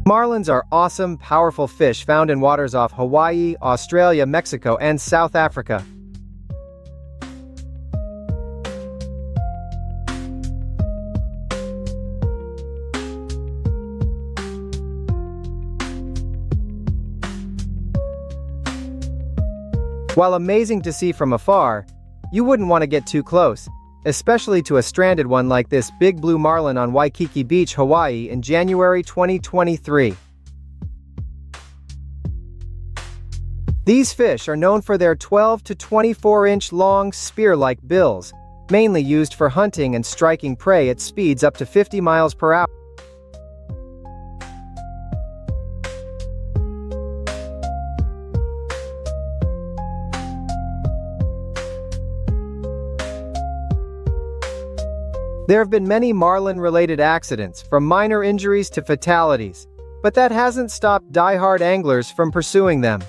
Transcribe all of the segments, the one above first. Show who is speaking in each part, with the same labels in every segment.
Speaker 1: Marlins are awesome, powerful fish found in waters off Hawaii, Australia, Mexico, and South Africa. While amazing to see from afar, you wouldn't want to get too close, especially to a stranded one like this big blue marlin on Waikiki Beach, Hawaii in January 2023. These fish are known for their 12 to 24-inch long spear-like bills, mainly used for hunting and striking prey at speeds up to 50 miles per hour. There have been many marlin-related accidents, from minor injuries to fatalities, but that hasn't stopped die-hard anglers from pursuing them.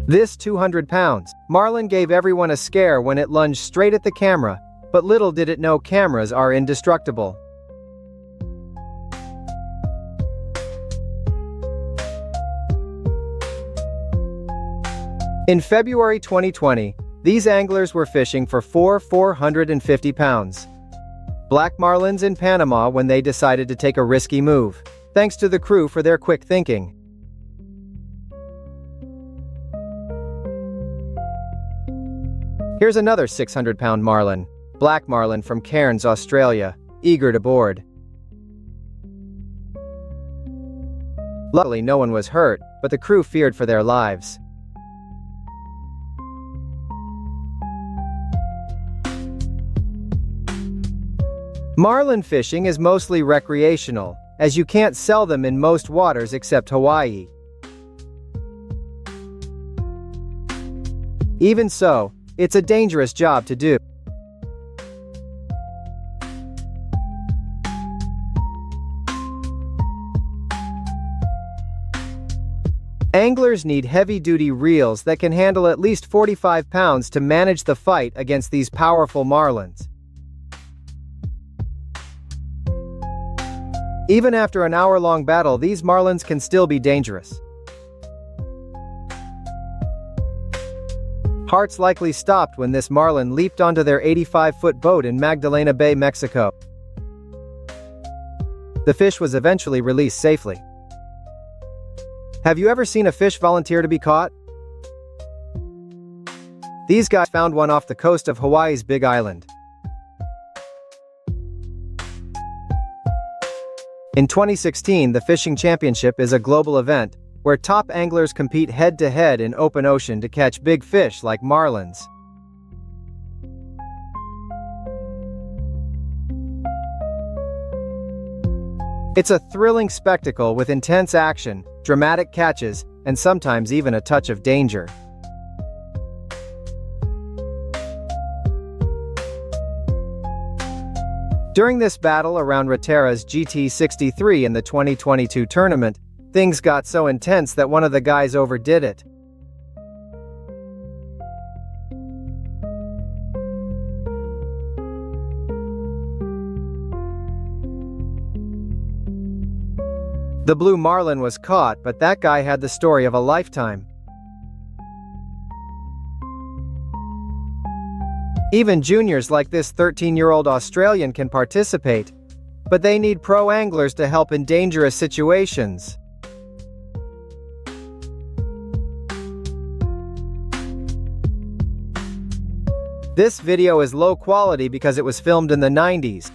Speaker 1: This 200-pound marlin gave everyone a scare when it lunged straight at the camera, but little did it know cameras are indestructible. In February 2020, these anglers were fishing for 450 pounds black marlins in Panama when they decided to take a risky move. Thanks to the crew for their quick thinking. Here's another 600-pound marlin, black marlin from Cairns, Australia, eager to board. Luckily, no one was hurt, but the crew feared for their lives. Marlin fishing is mostly recreational, as you can't sell them in most waters except Hawaii. Even so, it's a dangerous job to do. Anglers need heavy-duty reels that can handle at least 45 pounds to manage the fight against these powerful marlins. Even after an hour-long battle, these marlins can still be dangerous. Hearts likely stopped when this marlin leaped onto their 85-foot boat in Magdalena Bay, Mexico. The fish was eventually released safely. Have you ever seen a fish volunteer to be caught? These guys found one off the coast of Hawaii's Big Island. In 2016, the Fishing Championship is a global event where top anglers compete head-to-head in open ocean to catch big fish like marlins. It's a thrilling spectacle with intense action, dramatic catches, and sometimes even a touch of danger. During this battle around Roterra's GT63 in the 2022 tournament, things got so intense that one of the guys overdid it. The blue marlin was caught, but that guy had the story of a lifetime. Even juniors like this 13-year-old Australian can participate, but they need pro anglers to help in dangerous situations. This video is low quality because it was filmed in the 90s.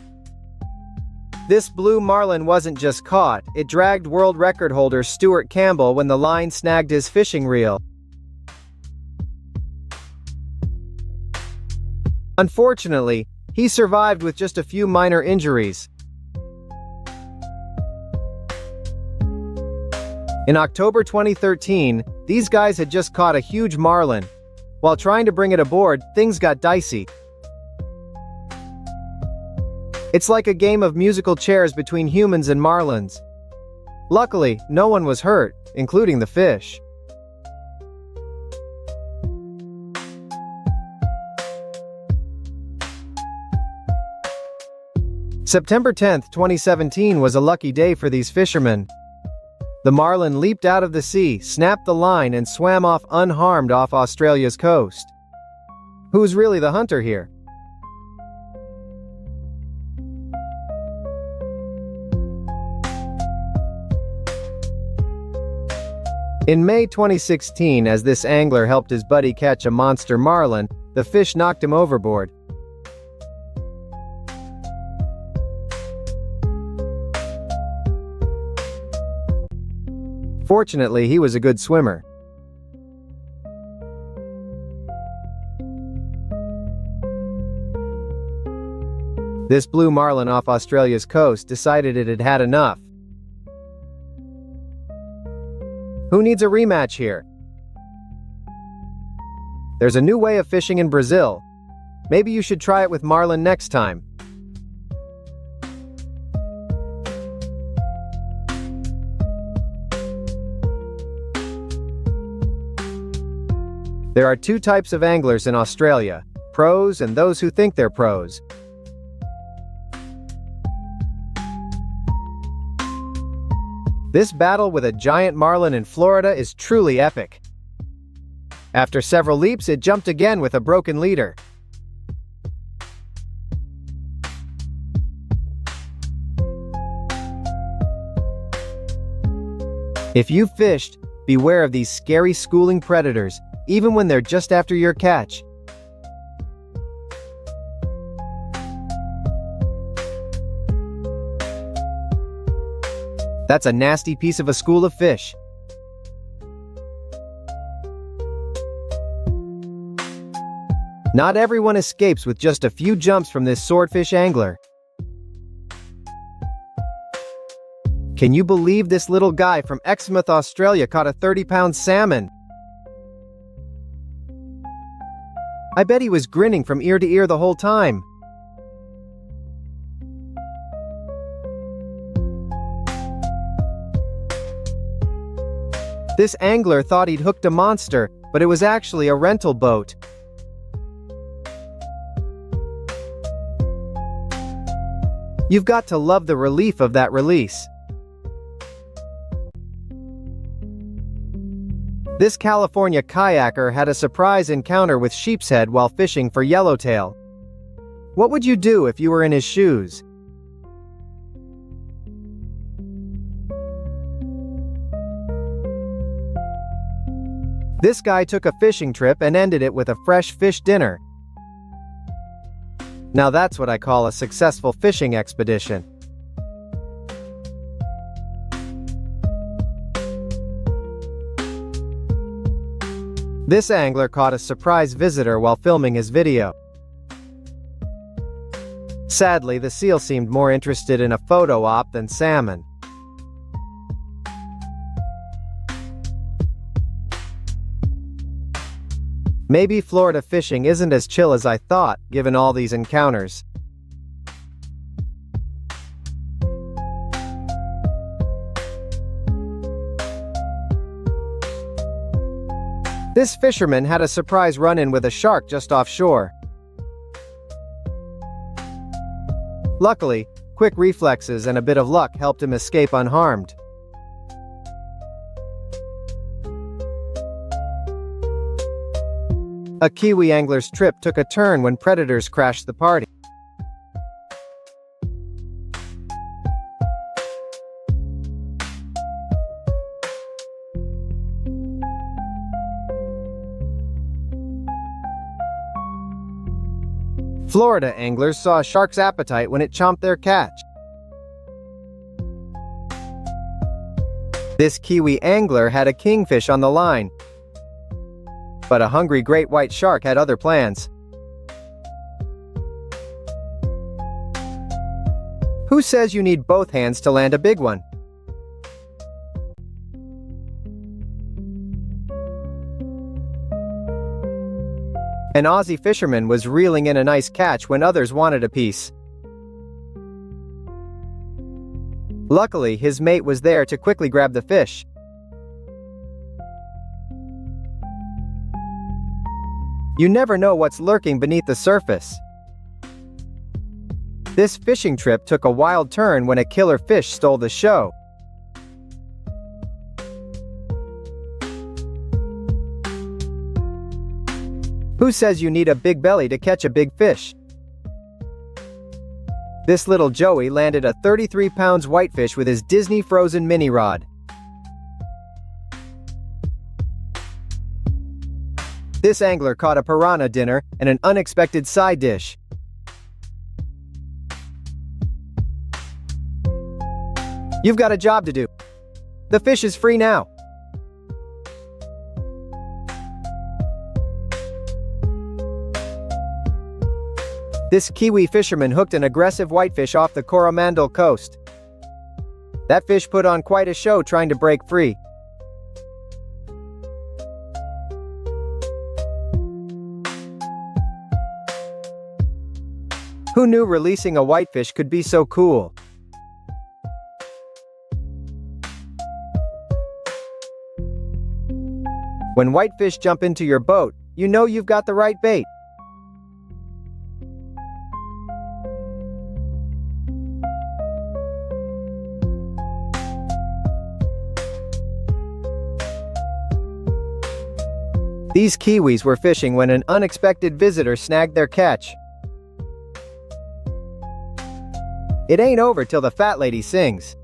Speaker 1: This blue marlin wasn't just caught, it dragged world record holder Stuart Campbell when the line snagged his fishing reel. Unfortunately, he survived with just a few minor injuries. In October 2013, these guys had just caught a huge marlin. While trying to bring it aboard, things got dicey. It's like a game of musical chairs between humans and marlins. Luckily, no one was hurt, including the fish. September 10, 2017 was a lucky day for these fishermen. The marlin leaped out of the sea, snapped the line, and swam off unharmed off Australia's coast. Who's really the hunter here? In May 2016, as this angler helped his buddy catch a monster marlin, the fish knocked him overboard. Fortunately, he was a good swimmer. This blue marlin off Australia's coast decided it had had enough. Who needs a rematch here? There's a new way of fishing in Brazil. Maybe you should try it with marlin next time. There are two types of anglers in Australia: pros and those who think they're pros. This battle with a giant marlin in Florida is truly epic. After several leaps, it jumped again with a broken leader. If you've fished, beware of these scary schooling predators, even when they're just after your catch. That's a nasty piece of a school of fish. Not everyone escapes with just a few jumps from this swordfish angler. Can you believe this little guy from Exmouth, Australia caught a 30-pound salmon? I bet he was grinning from ear to ear the whole time. This angler thought he'd hooked a monster, but it was actually a rental boat. You've got to love the relief of that release. This California kayaker had a surprise encounter with sheepshead while fishing for yellowtail. What would you do if you were in his shoes? This guy took a fishing trip and ended it with a fresh fish dinner. Now that's what I call a successful fishing expedition. This angler caught a surprise visitor while filming his video. Sadly, the seal seemed more interested in a photo op than salmon. Maybe Florida fishing isn't as chill as I thought, given all these encounters. This fisherman had a surprise run-in with a shark just offshore. Luckily, quick reflexes and a bit of luck helped him escape unharmed. A Kiwi angler's trip took a turn when predators crashed the party. Florida anglers saw a shark's appetite when it chomped their catch. This Kiwi angler had a kingfish on the line, but a hungry great white shark had other plans. Who says you need both hands to land a big one? An Aussie fisherman was reeling in a nice catch when others wanted a piece. Luckily, his mate was there to quickly grab the fish. You never know what's lurking beneath the surface. This fishing trip took a wild turn when a killer fish stole the show. Who says you need a big belly to catch a big fish? This little Joey landed a 33-pound whitefish with his Disney Frozen mini rod. This angler caught a piranha dinner and an unexpected side dish. You've got a job to do. The fish is free now. This Kiwi fisherman hooked an aggressive whitefish off the Coromandel coast. That fish put on quite a show trying to break free. Who knew releasing a whitefish could be so cool? When whitefish jump into your boat, you know you've got the right bait. These Kiwis were fishing when an unexpected visitor snagged their catch. It ain't over till the fat lady sings.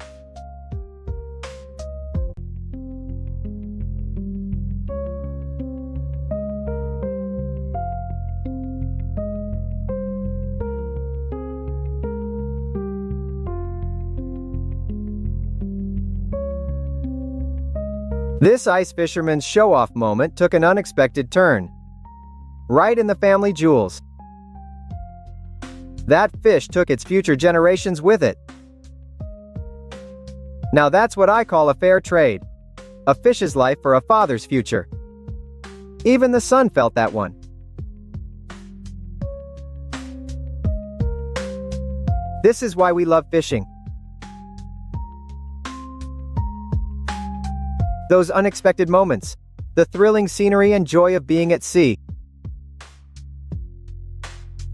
Speaker 1: This ice fisherman's show-off moment took an unexpected turn. Right in the family jewels. That fish took its future generations with it. Now that's what I call a fair trade. A fish's life for a father's future. Even the son felt that one. This is why we love fishing. Those unexpected moments, the thrilling scenery and joy of being at sea.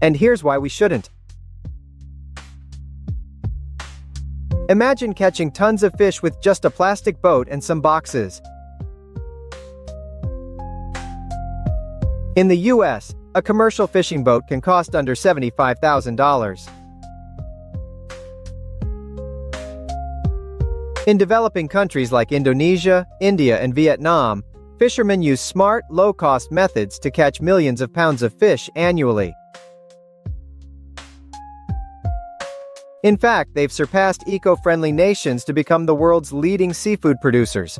Speaker 1: And here's why we shouldn't. Imagine catching tons of fish with just a plastic boat and some boxes. In the US, a commercial fishing boat can cost under $75,000. In developing countries like Indonesia, India, and Vietnam, fishermen use smart, low-cost methods to catch millions of pounds of fish annually. In fact, they've surpassed eco-friendly nations to become the world's leading seafood producers.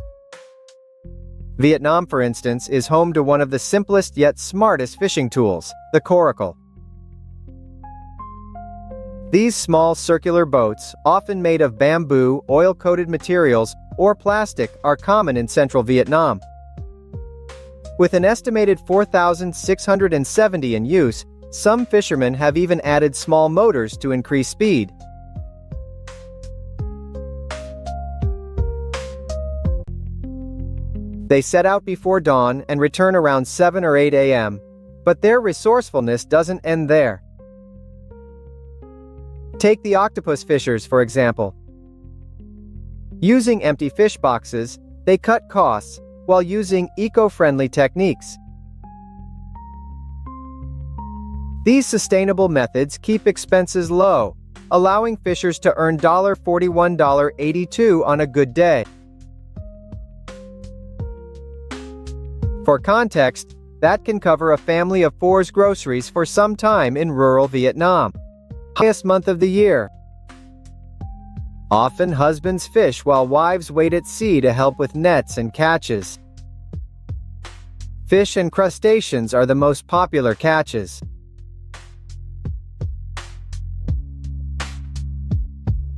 Speaker 1: Vietnam, for instance, is home to one of the simplest yet smartest fishing tools, the coracle. These small circular boats, often made of bamboo, oil-coated materials, or plastic, are common in central Vietnam. With an estimated 4,670 in use, some fishermen have even added small motors to increase speed. They set out before dawn and return around 7 or 8 a.m., but their resourcefulness doesn't end there. Take the octopus fishers, for example. Using empty fish boxes, they cut costs while using eco-friendly techniques. These sustainable methods keep expenses low, allowing fishers to earn $41, $82 on a good day. For context, that can cover a family of four's groceries for some time in rural Vietnam. Highest month of the year. Often husbands fish while wives wait at sea to help with nets and catches. Fish and crustaceans are the most popular catches.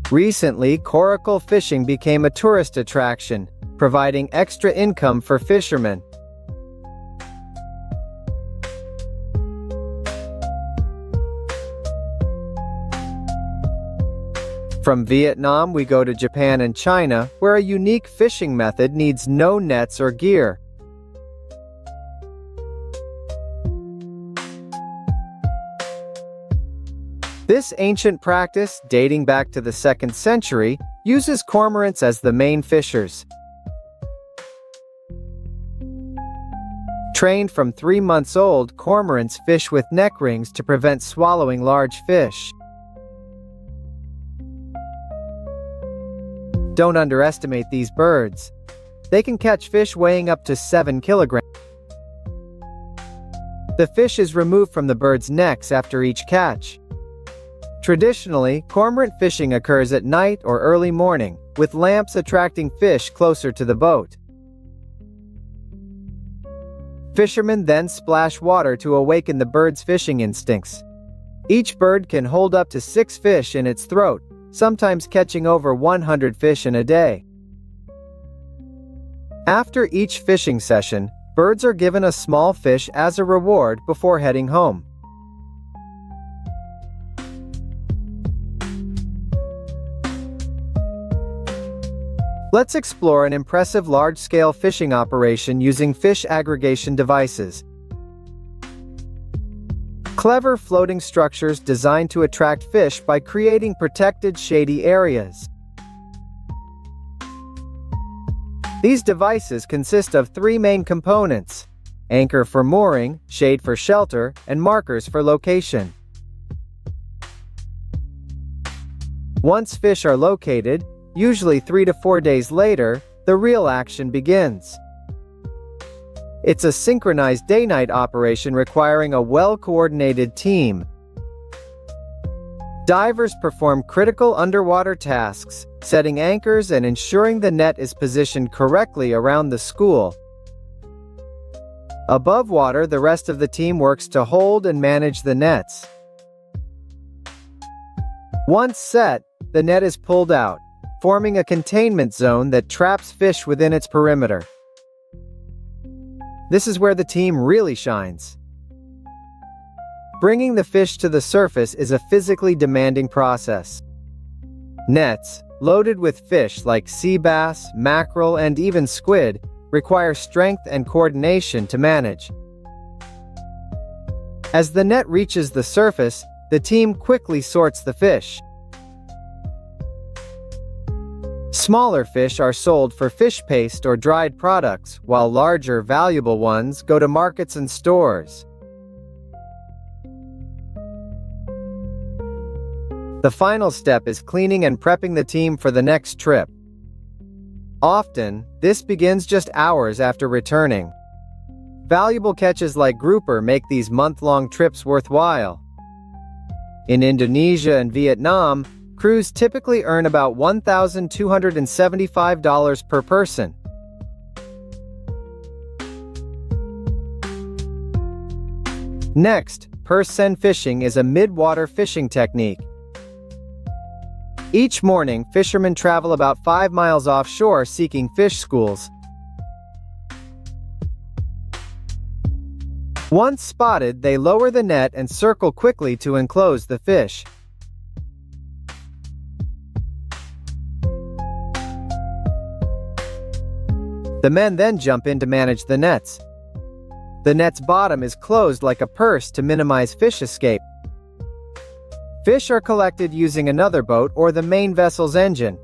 Speaker 1: Recently, coracle fishing became a tourist attraction, providing extra income for fishermen. From Vietnam, we go to Japan and China, where a unique fishing method needs no nets or gear. This ancient practice, dating back to the 2nd century, uses cormorants as the main fishers. Trained from 3 months old, cormorants fish with neck rings to prevent swallowing large fish. Don't underestimate these birds. They can catch fish weighing up to 7 kilograms. The fish is removed from the birds' necks after each catch. Traditionally, cormorant fishing occurs at night or early morning, with lamps attracting fish closer to the boat. Fishermen then splash water to awaken the bird's fishing instincts. Each bird can hold up to 6 fish in its throat, sometimes catching over 100 fish in a day. After each fishing session, birds are given a small fish as a reward before heading home. Let's explore an impressive large-scale fishing operation using fish aggregation devices. Clever floating structures designed to attract fish by creating protected shady areas. These devices consist of 3 main components: anchor for mooring, shade for shelter, and markers for location. Once fish are located, usually 3 to 4 days later, the real action begins. It's a synchronized day-night operation requiring a well-coordinated team. Divers perform critical underwater tasks, setting anchors and ensuring the net is positioned correctly around the school. Above water, the rest of the team works to hold and manage the nets. Once set, the net is pulled out, forming a containment zone that traps fish within its perimeter. This is where the team really shines. Bringing the fish to the surface is a physically demanding process. Nets, loaded with fish like sea bass, mackerel, and even squid, require strength and coordination to manage. As the net reaches the surface, the team quickly sorts the fish. Smaller fish are sold for fish paste or dried products, while larger, valuable ones go to markets and stores. The final step is cleaning and prepping the team for the next trip. Often, this begins just hours after returning. Valuable catches like grouper make these month-long trips worthwhile. In Indonesia and Vietnam, crews typically earn about $1,275 per person. Next, purse seine fishing is a mid-water fishing technique. Each morning, fishermen travel about 5 miles offshore seeking fish schools. Once spotted, they lower the net and circle quickly to enclose the fish. The men then jump in to manage the nets. The net's bottom is closed like a purse to minimize fish escape. Fish are collected using another boat or the main vessel's engine.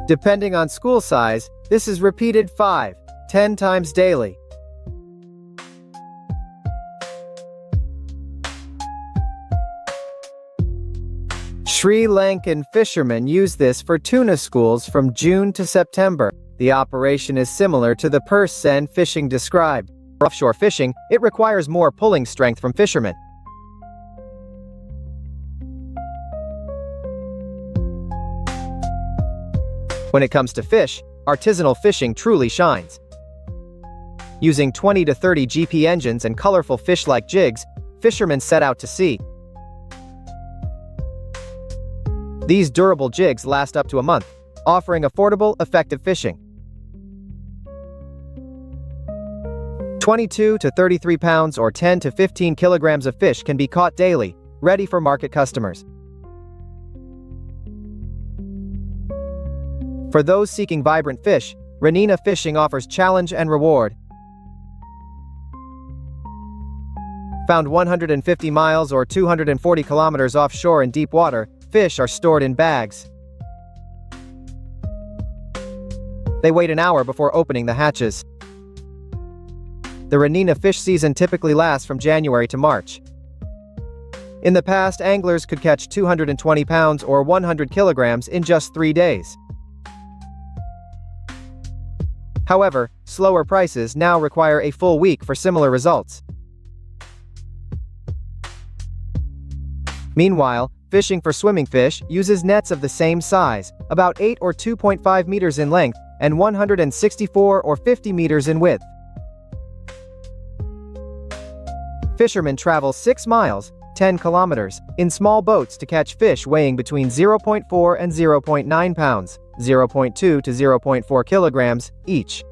Speaker 1: Depending on school size, this is repeated 5-10 times daily. Sri Lankan fishermen use this for tuna schools from June to September. The operation is similar to the purse seine fishing described. For offshore fishing, it requires more pulling strength from fishermen. When it comes to fish, artisanal fishing truly shines. Using 20 to 30 GP engines and colorful fish-like jigs, fishermen set out to sea. These durable jigs last up to a month, offering affordable, effective fishing. 22 to 33 pounds or 10 to 15 kilograms of fish can be caught daily, ready for market customers. For those seeking vibrant fish, Ranina Fishing offers challenge and reward. Found 150 miles or 240 kilometers offshore in deep water, fish are stored in bags. They wait an hour before opening the hatches. The Ranina fish season typically lasts from January to March. In the past, anglers could catch 220 pounds or 100 kilograms in just 3 days. However, slower prices now require a full week for similar results. Meanwhile, fishing for swimming fish uses nets of the same size, about 8 or 2.5 meters in length, and 164 or 50 meters in width. Fishermen travel 6 miles, 10 kilometers, in small boats to catch fish weighing between 0.4 and 0.9 pounds, 0.2 to 0.4 kilograms, each.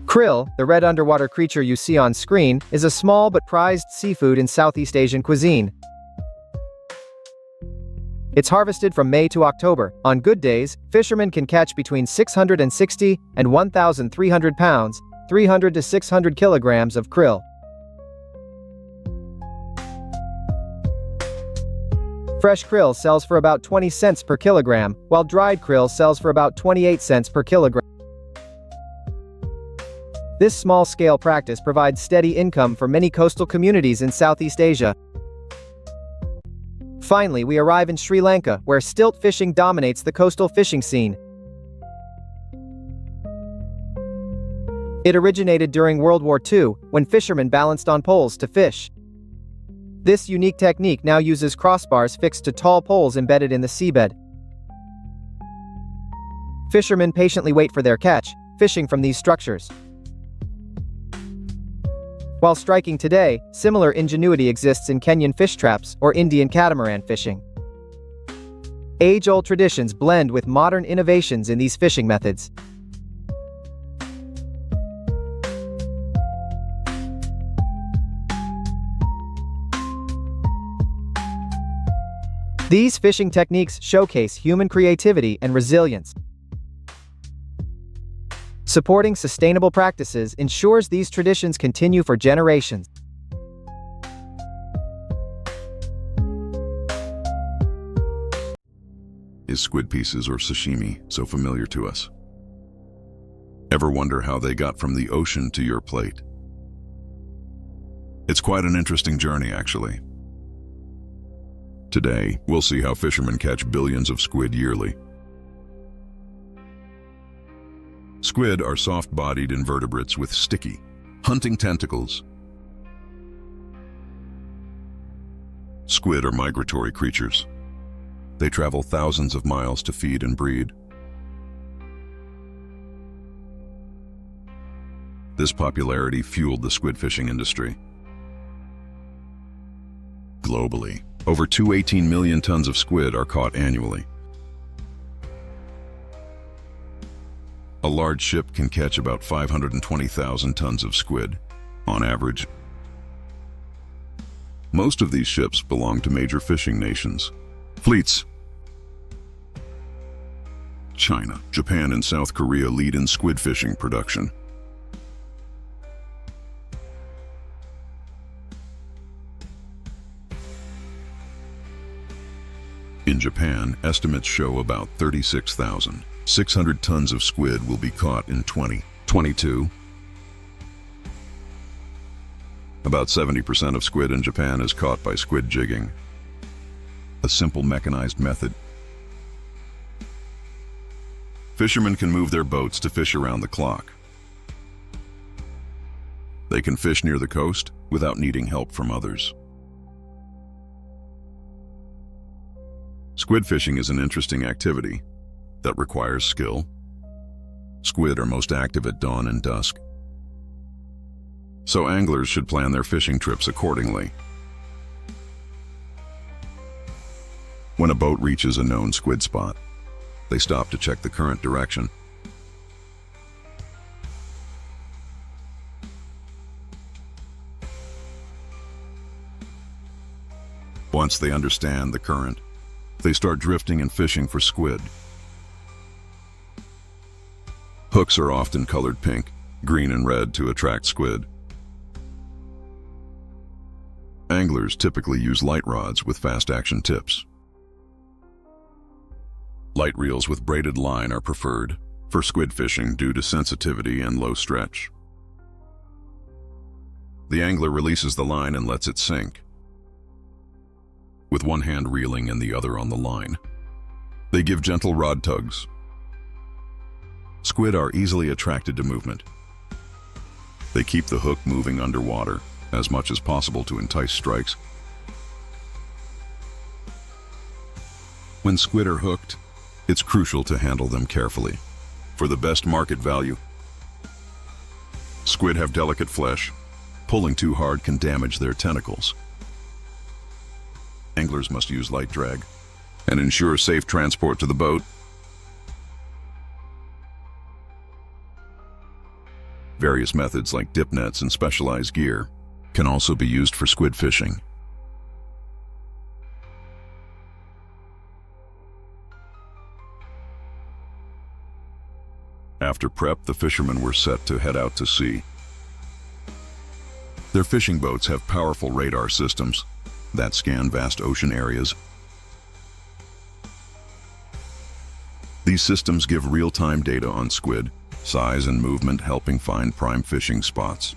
Speaker 1: Krill, the red underwater creature you see on screen, is a small but prized seafood in Southeast Asian cuisine. It's harvested from May to October. On good days, fishermen can catch between 660 and 1,300 pounds, 300 to 600 kilograms of krill. Fresh krill sells for about 20 cents per kilogram, while dried krill sells for about 28 cents per kilogram. This small-scale practice provides steady income for many coastal communities in Southeast Asia. Finally, we arrive in Sri Lanka, where stilt fishing dominates the coastal fishing scene. It originated during World War II, when fishermen balanced on poles to fish. This unique technique now uses crossbars fixed to tall poles embedded in the seabed. Fishermen patiently wait for their catch, fishing from these structures. While striking today, similar ingenuity exists in Kenyan fish traps or Indian catamaran fishing. Age-old traditions blend with modern innovations in these fishing methods. These fishing techniques showcase human creativity and resilience. Supporting sustainable practices ensures these traditions continue for generations.
Speaker 2: Is squid pieces or sashimi so familiar to us? Ever wonder how they got from the ocean to your plate? It's quite an interesting journey, actually. Today, we'll see how fishermen catch billions of squid yearly. Squid are soft-bodied invertebrates with sticky, hunting tentacles. Squid are migratory creatures. They travel thousands of miles to feed and breed. This popularity fueled the squid fishing industry. Globally, over 218 million tons of squid are caught annually. A large ship can catch about 520,000 tons of squid, on average. Most of these ships belong to major fishing nations. Fleets. China, Japan, and South Korea lead in squid fishing production. In Japan, estimates show about 36,600 tons of squid will be caught in 2022. About 70% of squid in Japan is caught by squid jigging, a simple mechanized method. Fishermen can move their boats to fish around the clock. They can fish near the coast without needing help from others. Squid fishing is an interesting activity that requires skill. Squid are most active at dawn and dusk, so anglers should plan their fishing trips accordingly. When a boat reaches a known squid spot, they stop to check the current direction. Once they understand the current, they start drifting and fishing for squid. Hooks are often colored pink, green, and red to attract squid. Anglers typically use light rods with fast-action tips. Light reels with braided line are preferred for squid fishing due to sensitivity and low stretch. The angler releases the line and lets it sink, with one hand reeling and the other on the line. They give gentle rod tugs. Squid are easily attracted to movement. They keep the hook moving underwater as much as possible to entice strikes. When squid are hooked, it's crucial to handle them carefully for the best market value. Squid have delicate flesh. Pulling too hard can damage their tentacles. Anglers must use light drag and ensure safe transport to the boat. Various methods like dip nets and specialized gear can also be used for squid fishing. After prep, the fishermen were set to head out to sea. Their fishing boats have powerful radar systems that scan vast ocean areas. These systems give real-time data on squid, size and movement, helping find prime fishing spots.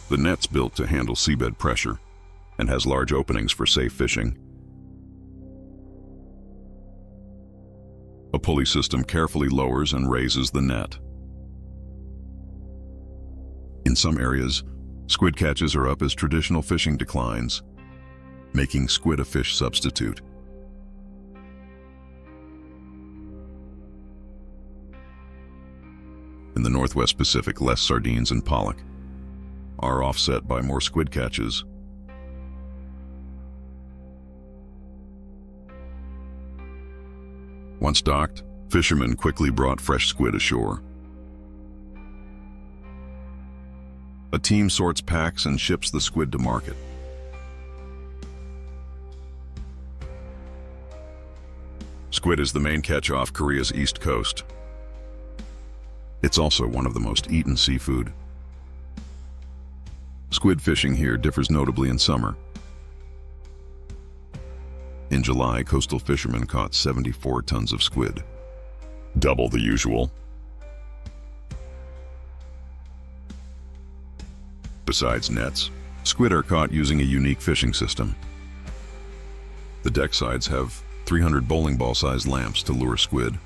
Speaker 2: The net's built to handle seabed pressure and has large openings for safe fishing. A pulley system carefully lowers and raises the net. In some areas, squid catches are up as traditional fishing declines, making squid a fish substitute. In the Northwest Pacific, less sardines and pollock are offset by more squid catches. Once docked, fishermen quickly brought fresh squid ashore. A team sorts packs and ships the squid to market. Squid is the main catch off Korea's east coast. It's also one of the most eaten seafood. Squid fishing here differs notably in summer. In July, coastal fishermen caught 74 tons of squid, double the usual. Besides nets, squid are caught using a unique fishing system. The deck sides have 300 bowling ball-sized lamps to lure squid.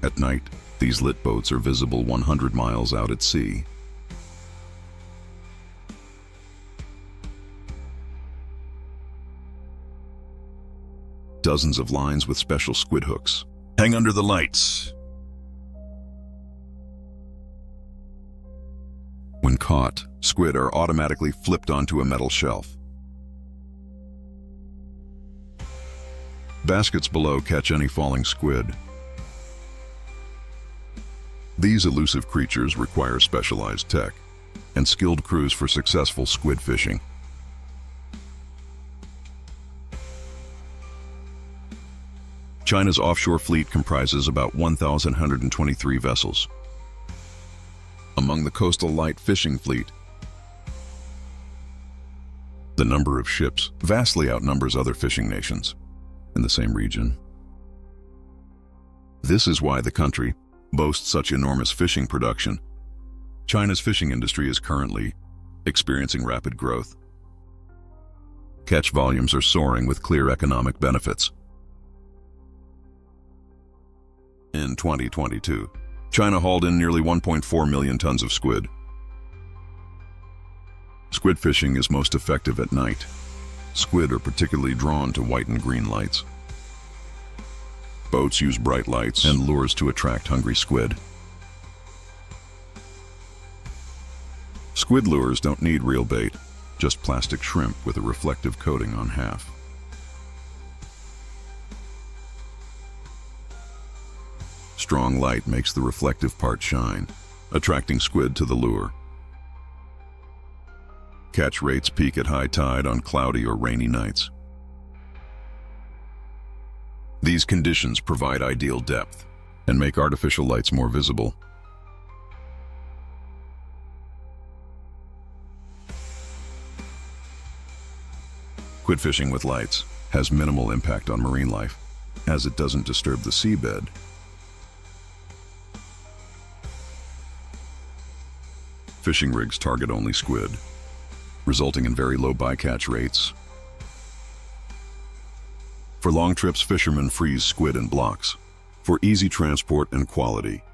Speaker 2: At night, these lit boats are visible 100 miles out at sea. Dozens of lines with special squid hooks hang under the lights. When caught, squid are automatically flipped onto a metal shelf. Baskets below catch any falling squid. These elusive creatures require specialized tech and skilled crews for successful squid fishing. China's offshore fleet comprises about 1,123 vessels. Among the coastal light fishing fleet, the number of ships vastly outnumbers other fishing nations in the same region. This is why the country boasts such enormous fishing production. China's fishing industry is currently experiencing rapid growth. Catch volumes are soaring with clear economic benefits. In 2022, China hauled in nearly 1.4 million tons of squid. Squid fishing is most effective at night. Squid are particularly drawn to white and green lights. Boats use bright lights and lures to attract hungry squid. Squid lures don't need real bait, just plastic shrimp with a reflective coating on half. Strong light makes the reflective part shine, attracting squid to the lure. Catch rates peak at high tide on cloudy or rainy nights. These conditions provide ideal depth and make artificial lights more visible. Squid fishing with lights has minimal impact on marine life, as it doesn't disturb the seabed. Fishing rigs target only squid, resulting in very low bycatch rates. For long trips, fishermen freeze squid in blocks for easy transport and quality.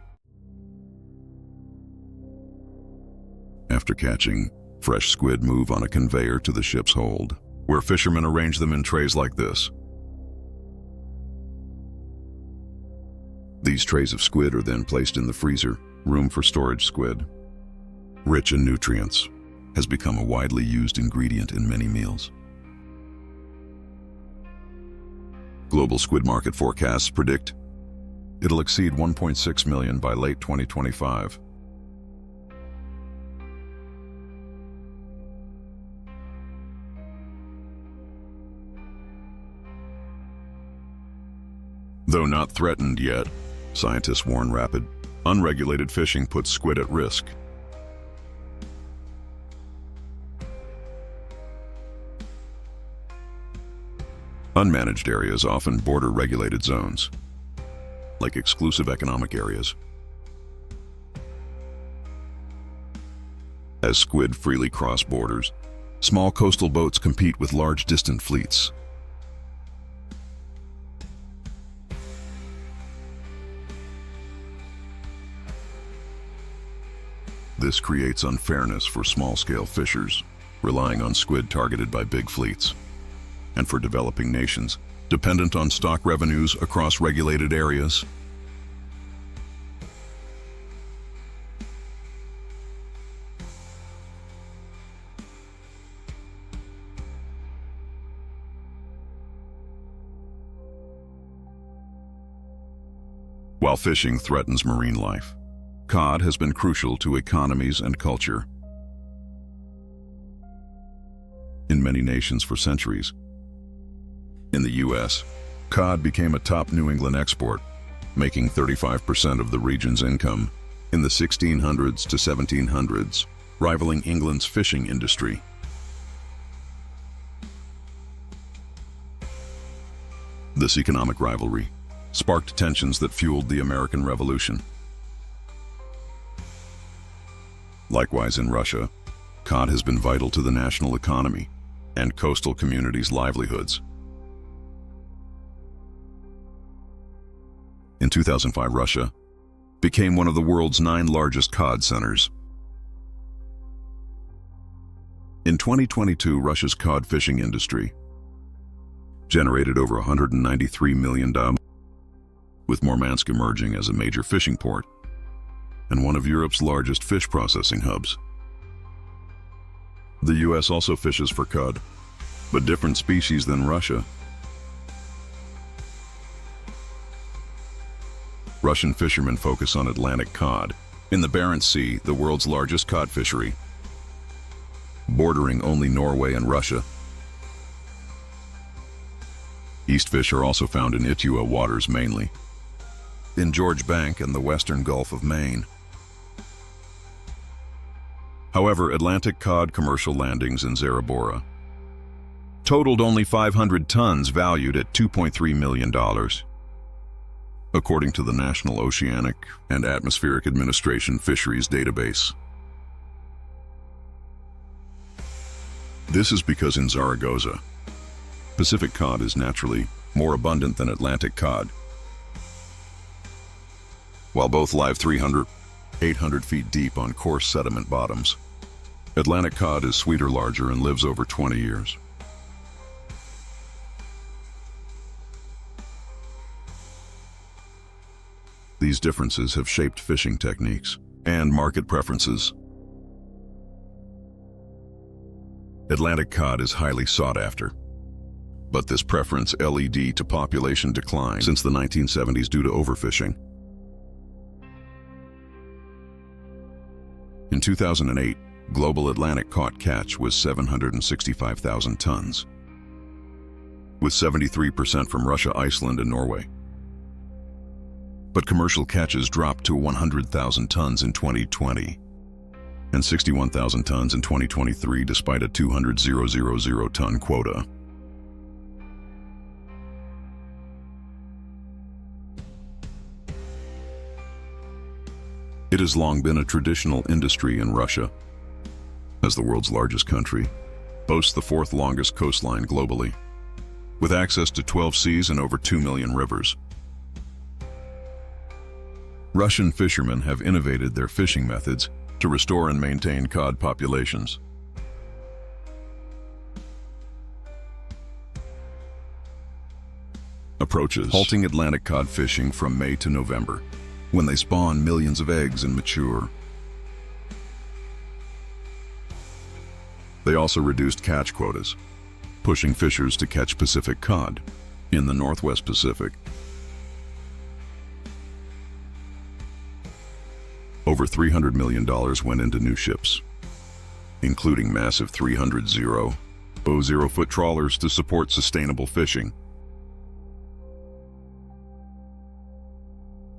Speaker 2: After catching, fresh squid move on a conveyor to the ship's hold, where fishermen arrange them in trays like this. These trays of squid are then placed in the freezer, room for storage squid. Rich in nutrients, has become a widely used ingredient in many meals. Global squid market forecasts predict it'll exceed 1.6 million by late 2025. Though not threatened yet, scientists warn rapid, unregulated fishing puts squid at risk. Unmanaged areas often border regulated zones, like exclusive economic areas. As squid freely cross borders, small coastal boats compete with large distant fleets. This creates unfairness for small-scale fishers, relying on squid targeted by big fleets, and for developing nations, dependent on stock revenues across regulated areas. While fishing threatens marine life, cod has been crucial to economies and culture. In many nations for centuries. In the U.S., cod became a top New England export, making 35% of the region's income in the 1600s to 1700s, rivaling England's fishing industry. This economic rivalry sparked tensions that fueled the American Revolution. Likewise, in Russia, cod has been vital to the national economy and coastal communities' livelihoods. In 2005, Russia became one of the world's 9 largest cod centers. In 2022, Russia's cod fishing industry generated over $193 million, with Murmansk emerging as a major fishing port and one of Europe's largest fish processing hubs. The U.S. also fishes for cod, but different species than Russia. Russian fishermen focus on Atlantic cod, in the Barents Sea, the world's largest cod fishery, bordering only Norway and Russia. East fish are also found in Itua waters mainly, in George Bank and the western Gulf of Maine. However, Atlantic cod commercial landings in Zarabora totaled only 500 tons valued at $2.3 million, according to the National Oceanic and Atmospheric Administration Fisheries Database. This is because in Zaragoza, Pacific cod is naturally more abundant than Atlantic cod. While both live 300, 800 feet deep on coarse sediment bottoms, Atlantic cod is sweeter, larger, and lives over 20 years. These differences have shaped fishing techniques and market preferences. Atlantic cod is highly sought after, but this preference led to population decline since the 1970s due to overfishing. In 2008, Global Atlantic caught catch was 765,000 tons, with 73% from Russia, Iceland, and Norway. But commercial catches dropped to 100,000 tons in 2020 and 61,000 tons in 2023 despite a 200,000 ton quota. It has long been a traditional industry in Russia, as the world's largest country, boasts the fourth longest coastline globally, with access to 12 seas and over 2 million rivers. Russian fishermen have innovated their fishing methods to restore and maintain cod populations. Approaches halting Atlantic cod fishing from May to November, when they spawn millions of eggs and mature. They also reduced catch quotas, pushing fishers to catch Pacific cod in the Northwest Pacific. Over $300 million went into new ships, including massive 300-foot trawlers to support sustainable fishing.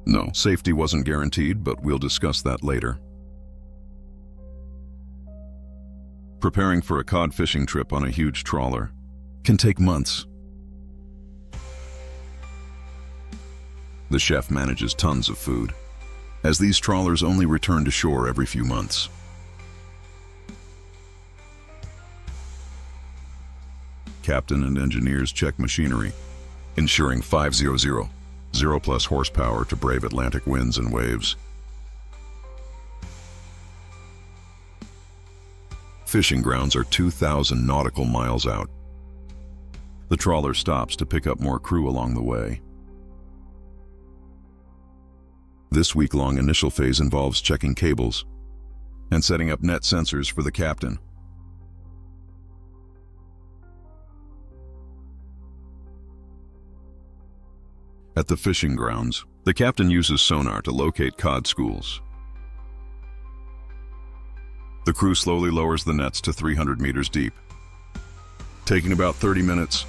Speaker 2: No, safety wasn't guaranteed, but we'll discuss that later. Preparing for a cod fishing trip on a huge trawler can take months. The chef manages tons of food, as these trawlers only return to shore every few months. Captain and engineers check machinery, ensuring 500 plus horsepower to brave Atlantic winds and waves. Fishing grounds are 2,000 nautical miles out. The trawler stops to pick up more crew along the way. This week-long initial phase involves checking cables and setting up net sensors for the captain. At the fishing grounds, the captain uses sonar to locate cod schools. The crew slowly lowers the nets to 300 meters deep, taking about 30 minutes.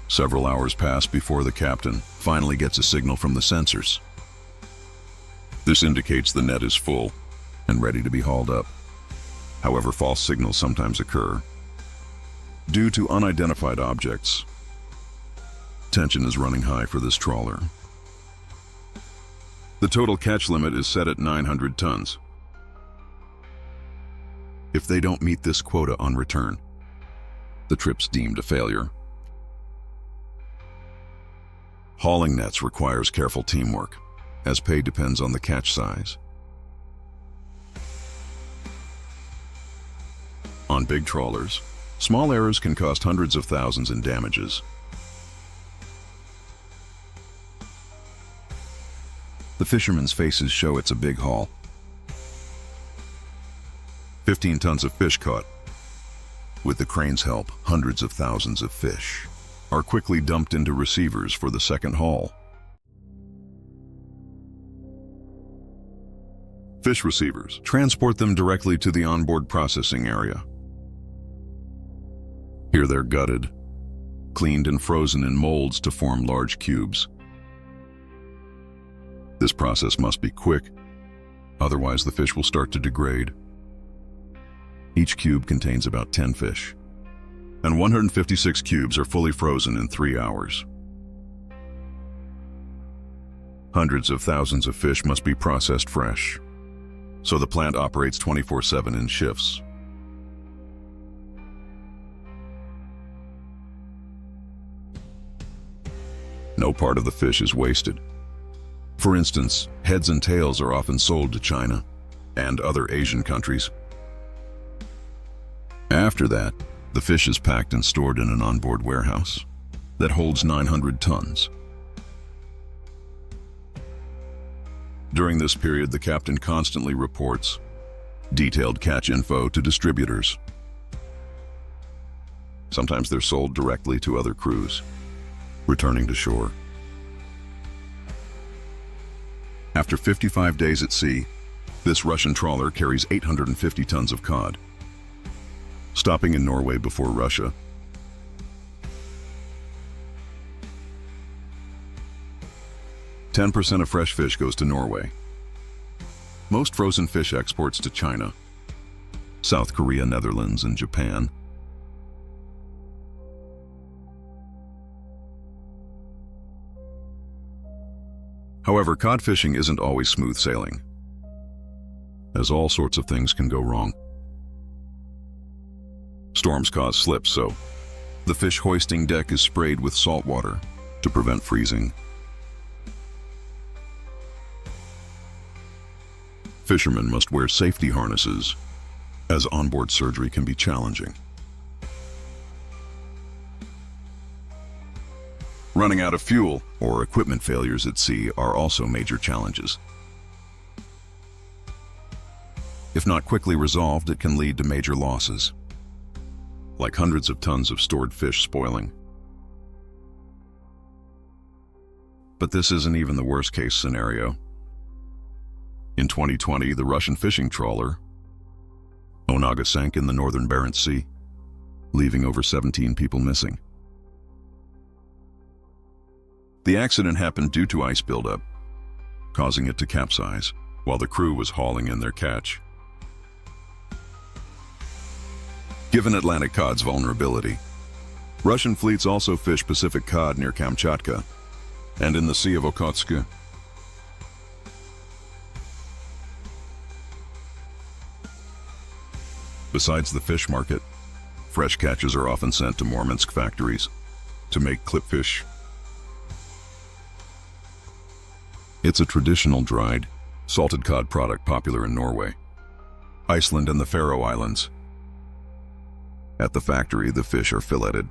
Speaker 2: Several hours pass before the captain finally gets a signal from the sensors. This indicates the net is full and ready to be hauled up. However, false signals sometimes occur due to unidentified objects. Tension is running high for this trawler. The total catch limit is set at 900 tons. If they don't meet this quota on return, the trip's deemed a failure. Hauling nets requires careful teamwork, as pay depends on the catch size. On big trawlers, small errors can cost hundreds of thousands in damages. The fishermen's faces show it's a big haul. 15 tons of fish caught. With the crane's help, hundreds of thousands of fish are quickly dumped into receivers for the second haul. Fish receivers transport them directly to the onboard processing area. Here they're gutted, cleaned and frozen in molds to form large cubes. This process must be quick, otherwise the fish will start to degrade. Each cube contains about 10 fish, and 156 cubes are fully frozen in 3 hours. Hundreds of thousands of fish must be processed fresh, so the plant operates 24/7 in shifts. No part of the fish is wasted. For instance, heads and tails are often sold to China and other Asian countries. After that, the fish is packed and stored in an onboard warehouse that holds 900 tons. During this period, the captain constantly reports detailed catch info to distributors. Sometimes they're sold directly to other crews, returning to shore. After 55 days at sea, this Russian trawler carries 850 tons of cod. Stopping in Norway before Russia, 10% of fresh fish goes to Norway. Most frozen fish exports to China, South Korea, Netherlands, and Japan. However, cod fishing isn't always smooth sailing, as all sorts of things can go wrong. Storms cause slips, so the fish hoisting deck is sprayed with salt water to prevent freezing. Fishermen must wear safety harnesses, as onboard surgery can be challenging. Running out of fuel or equipment failures at sea are also major challenges. If not quickly resolved, it can lead to major losses, like hundreds of tons of stored fish spoiling. But this isn't even the worst-case scenario. In 2020, the Russian fishing trawler Onaga sank in the northern Barents Sea, leaving over 17 people missing. The accident happened due to ice buildup, causing it to capsize while the crew was hauling in their catch. Given Atlantic cod's vulnerability, Russian fleets also fish Pacific cod near Kamchatka and in the Sea of Okhotsk. Besides the fish market, fresh catches are often sent to Murmansk factories to make clipfish. It's a traditional dried, salted cod product popular in Norway, Iceland, and the Faroe Islands. At the factory, the fish are filleted.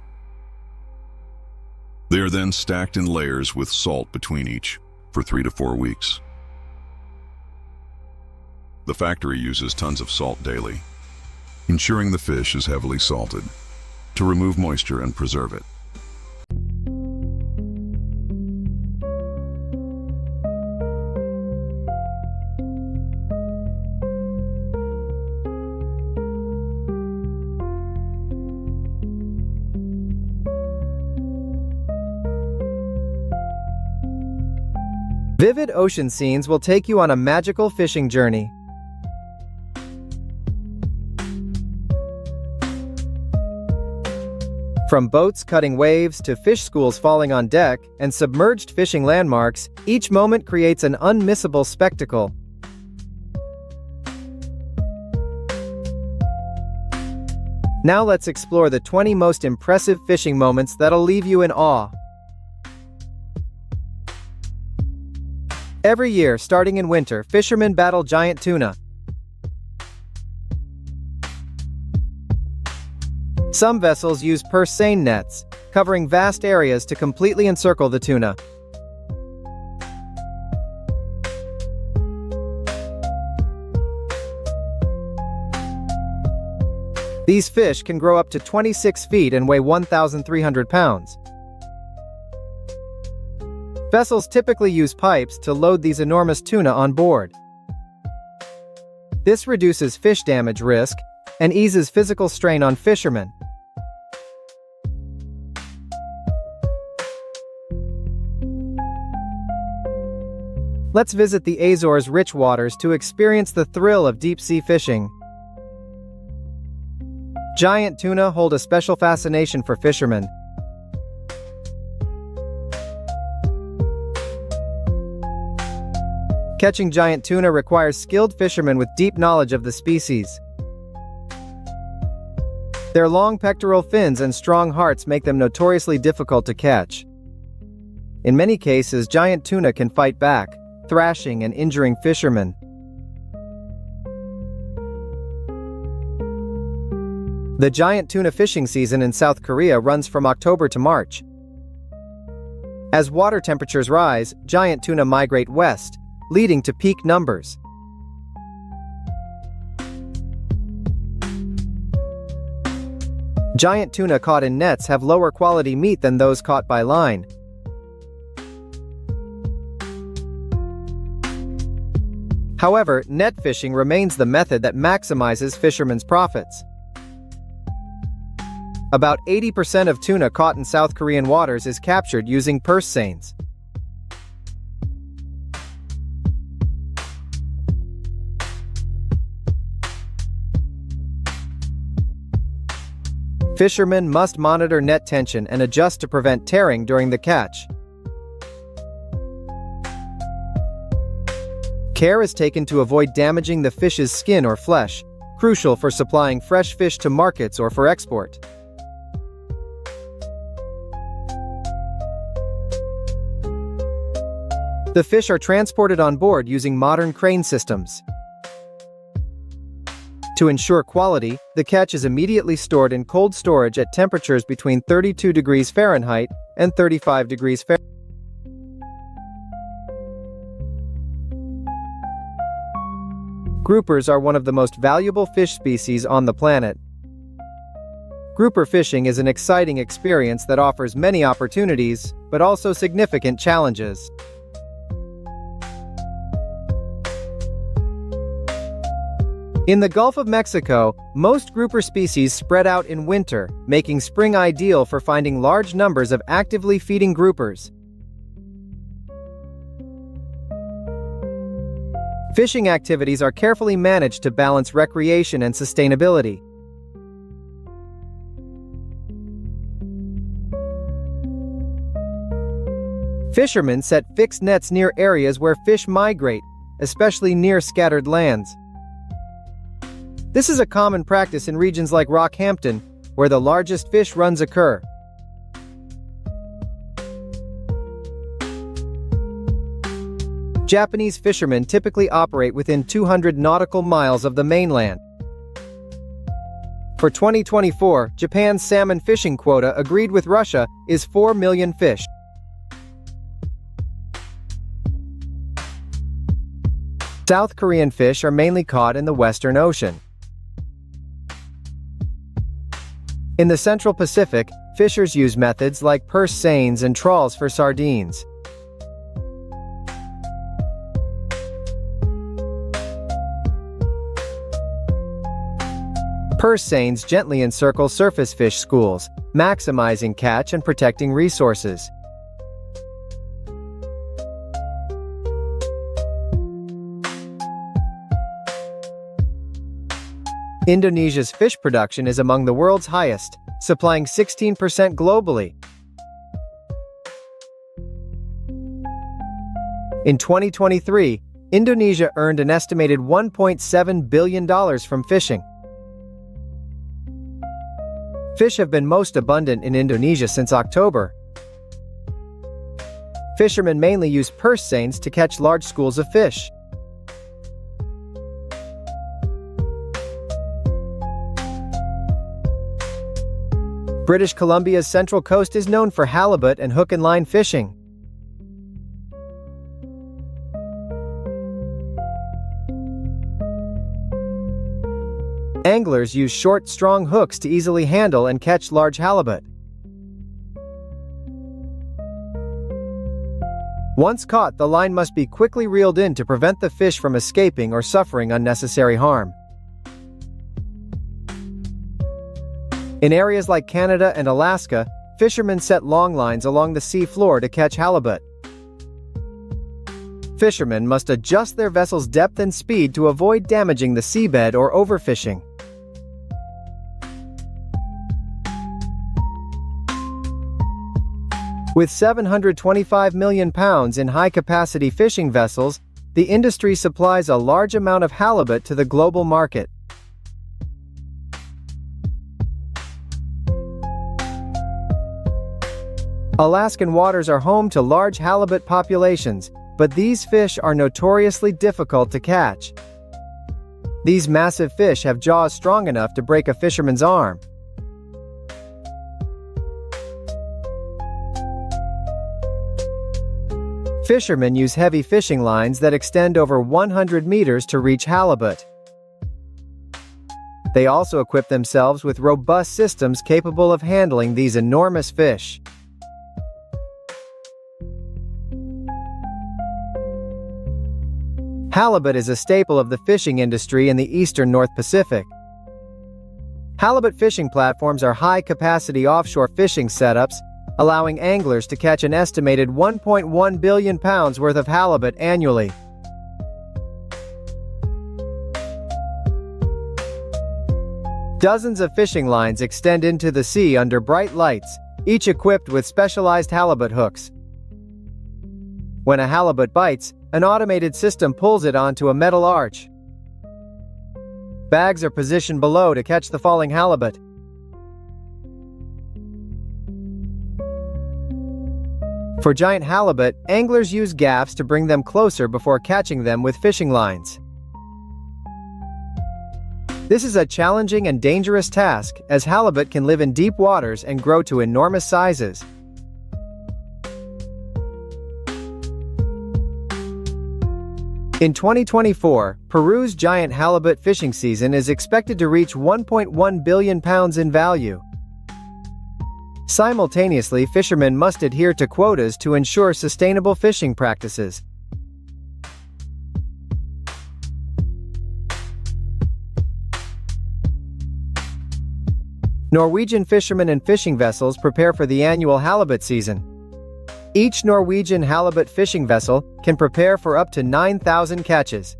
Speaker 2: They are then stacked in layers with salt between each for 3 to 4 weeks. The factory uses tons of salt daily, ensuring the fish is heavily salted to remove moisture and preserve it.
Speaker 1: Vivid ocean scenes will take you on a magical fishing journey. From boats cutting waves to fish schools falling on deck and submerged fishing landmarks, each moment creates an unmissable spectacle. Now let's explore the 20 most impressive fishing moments that'll leave you in awe. Every year, starting in winter, fishermen battle giant tuna. Some vessels use purse seine nets, covering vast areas to completely encircle the tuna. These fish can grow up to 26 feet and weigh 1,300 pounds. Vessels typically use pipes to load these enormous tuna on board. This reduces fish damage risk and eases physical strain on fishermen. Let's visit the Azores' rich waters to experience the thrill of deep-sea fishing. Giant tuna hold a special fascination for fishermen. Catching giant tuna requires skilled fishermen with deep knowledge of the species. Their long pectoral fins and strong hearts make them notoriously difficult to catch. In many cases, giant tuna can fight back, thrashing and injuring fishermen. The giant tuna fishing season in South Korea runs from October to March. As water temperatures rise, giant tuna migrate west, leading to peak numbers. Giant tuna caught in nets have lower quality meat than those caught by line. However, net fishing remains the method that maximizes fishermen's profits. About 80% of tuna caught in South Korean waters is captured using purse seines. Fishermen must monitor net tension and adjust to prevent tearing during the catch. Care is taken to avoid damaging the fish's skin or flesh, crucial for supplying fresh fish to markets or for export. The fish are transported on board using modern crane systems. To ensure quality, the catch is immediately stored in cold storage at temperatures between 32 degrees Fahrenheit and 35 degrees Fahrenheit. Groupers are one of the most valuable fish species on the planet. Grouper fishing is an exciting experience that offers many opportunities, but also significant challenges. In the Gulf of Mexico, most grouper species spread out in winter, making spring ideal for finding large numbers of actively feeding groupers. Fishing activities are carefully managed to balance recreation and sustainability. Fishermen set fixed nets near areas where fish migrate, especially near scattered lands. This is a common practice in regions like Rockhampton, where the largest fish runs occur. Japanese fishermen typically operate within 200 nautical miles of the mainland. For 2024, Japan's salmon fishing quota agreed with Russia is 4 million fish. South Korean fish are mainly caught in the Western Ocean. In the Central Pacific, fishers use methods like purse seines and trawls for sardines. Purse seines gently encircle surface fish schools, maximizing catch and protecting resources. Indonesia's fish production is among the world's highest, supplying 16% globally. In 2023, Indonesia earned an estimated $1.7 billion from fishing. Fish have been most abundant in Indonesia since October. Fishermen mainly use purse seines to catch large schools of fish. British Columbia's central coast is known for halibut and hook and line fishing. Anglers use short, strong hooks to easily handle and catch large halibut. Once caught, the line must be quickly reeled in to prevent the fish from escaping or suffering unnecessary harm. In areas like Canada and Alaska, fishermen set long lines along the sea floor to catch halibut. Fishermen must adjust their vessel's depth and speed to avoid damaging the seabed or overfishing. With 725 million pounds in high-capacity fishing vessels, the industry supplies a large amount of halibut to the global market. Alaskan waters are home to large halibut populations, but these fish are notoriously difficult to catch. These massive fish have jaws strong enough to break a fisherman's arm. Fishermen use heavy fishing lines that extend over 100 meters to reach halibut. They also equip themselves with robust systems capable of handling these enormous fish. Halibut is a staple of the fishing industry in the eastern North Pacific. Halibut fishing platforms are high-capacity offshore fishing setups, allowing anglers to catch an estimated 1.1 billion pounds worth of halibut annually. Dozens of fishing lines extend into the sea under bright lights, each equipped with specialized halibut hooks. When a halibut bites, an automated system pulls it onto a metal arch. Bags are positioned below to catch the falling halibut. For giant halibut, anglers use gaffs to bring them closer before catching them with fishing lines. This is a challenging and dangerous task, as halibut can live in deep waters and grow to enormous sizes. In 2024, Peru's giant halibut fishing season is expected to reach 1.1 billion pounds in value. Simultaneously, fishermen must adhere to quotas to ensure sustainable fishing practices. Norwegian fishermen and fishing vessels prepare for the annual halibut season. Each Norwegian halibut fishing vessel can prepare for up to 9,000 catches.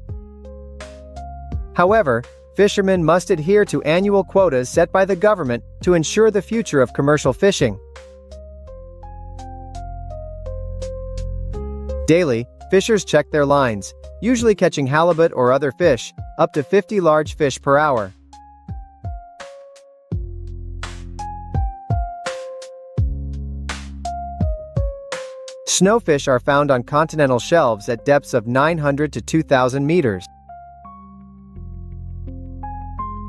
Speaker 1: However, fishermen must adhere to annual quotas set by the government to ensure the future of commercial fishing. Daily, fishers check their lines, usually catching halibut or other fish, up to 50 large fish per hour. Snowfish are found on continental shelves at depths of 900 to 2,000 meters.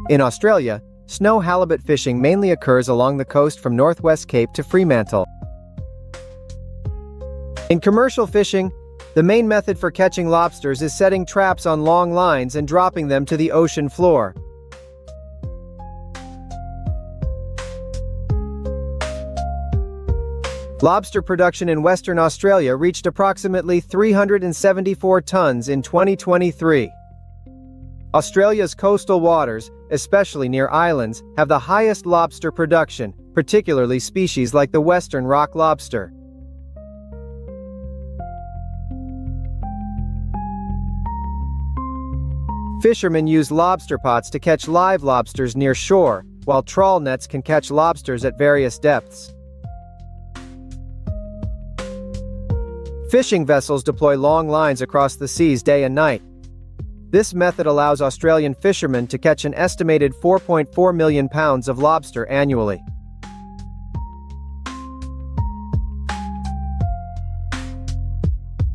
Speaker 1: In Australia, snow halibut fishing mainly occurs along the coast from Northwest Cape to Fremantle. In commercial fishing, the main method for catching lobsters is setting traps on long lines and dropping them to the ocean floor. Lobster production in Western Australia reached approximately 374 tons in 2023. Australia's coastal waters, especially near islands, have the highest lobster production, particularly species like the western rock lobster. Fishermen use lobster pots to catch live lobsters near shore, while trawl nets can catch lobsters at various depths. Fishing vessels deploy long lines across the seas day and night. This method allows Australian fishermen to catch an estimated 4.4 million pounds of lobster annually.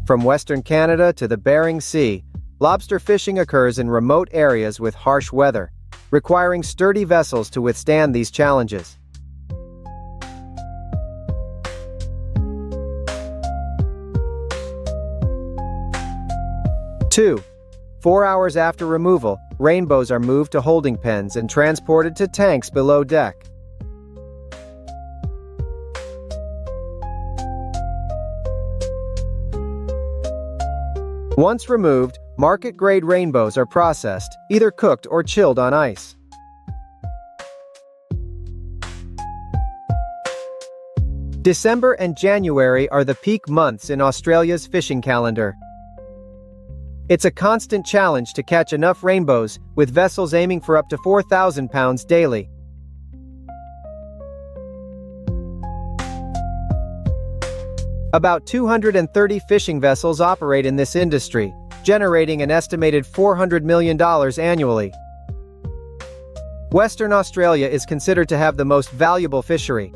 Speaker 1: From Western Canada to the Bering Sea, lobster fishing occurs in remote areas with harsh weather, requiring sturdy vessels to withstand these challenges. 4 hours after removal, rainbows are moved to holding pens and transported to tanks below deck. Once removed, market-grade rainbows are processed, either cooked or chilled on ice. December and January are the peak months in Australia's fishing calendar. It's a constant challenge to catch enough rainbows, with vessels aiming for up to 4,000 pounds daily. About 230 fishing vessels operate in this industry, generating an estimated $400 million annually. Western Australia is considered to have the most valuable fishery.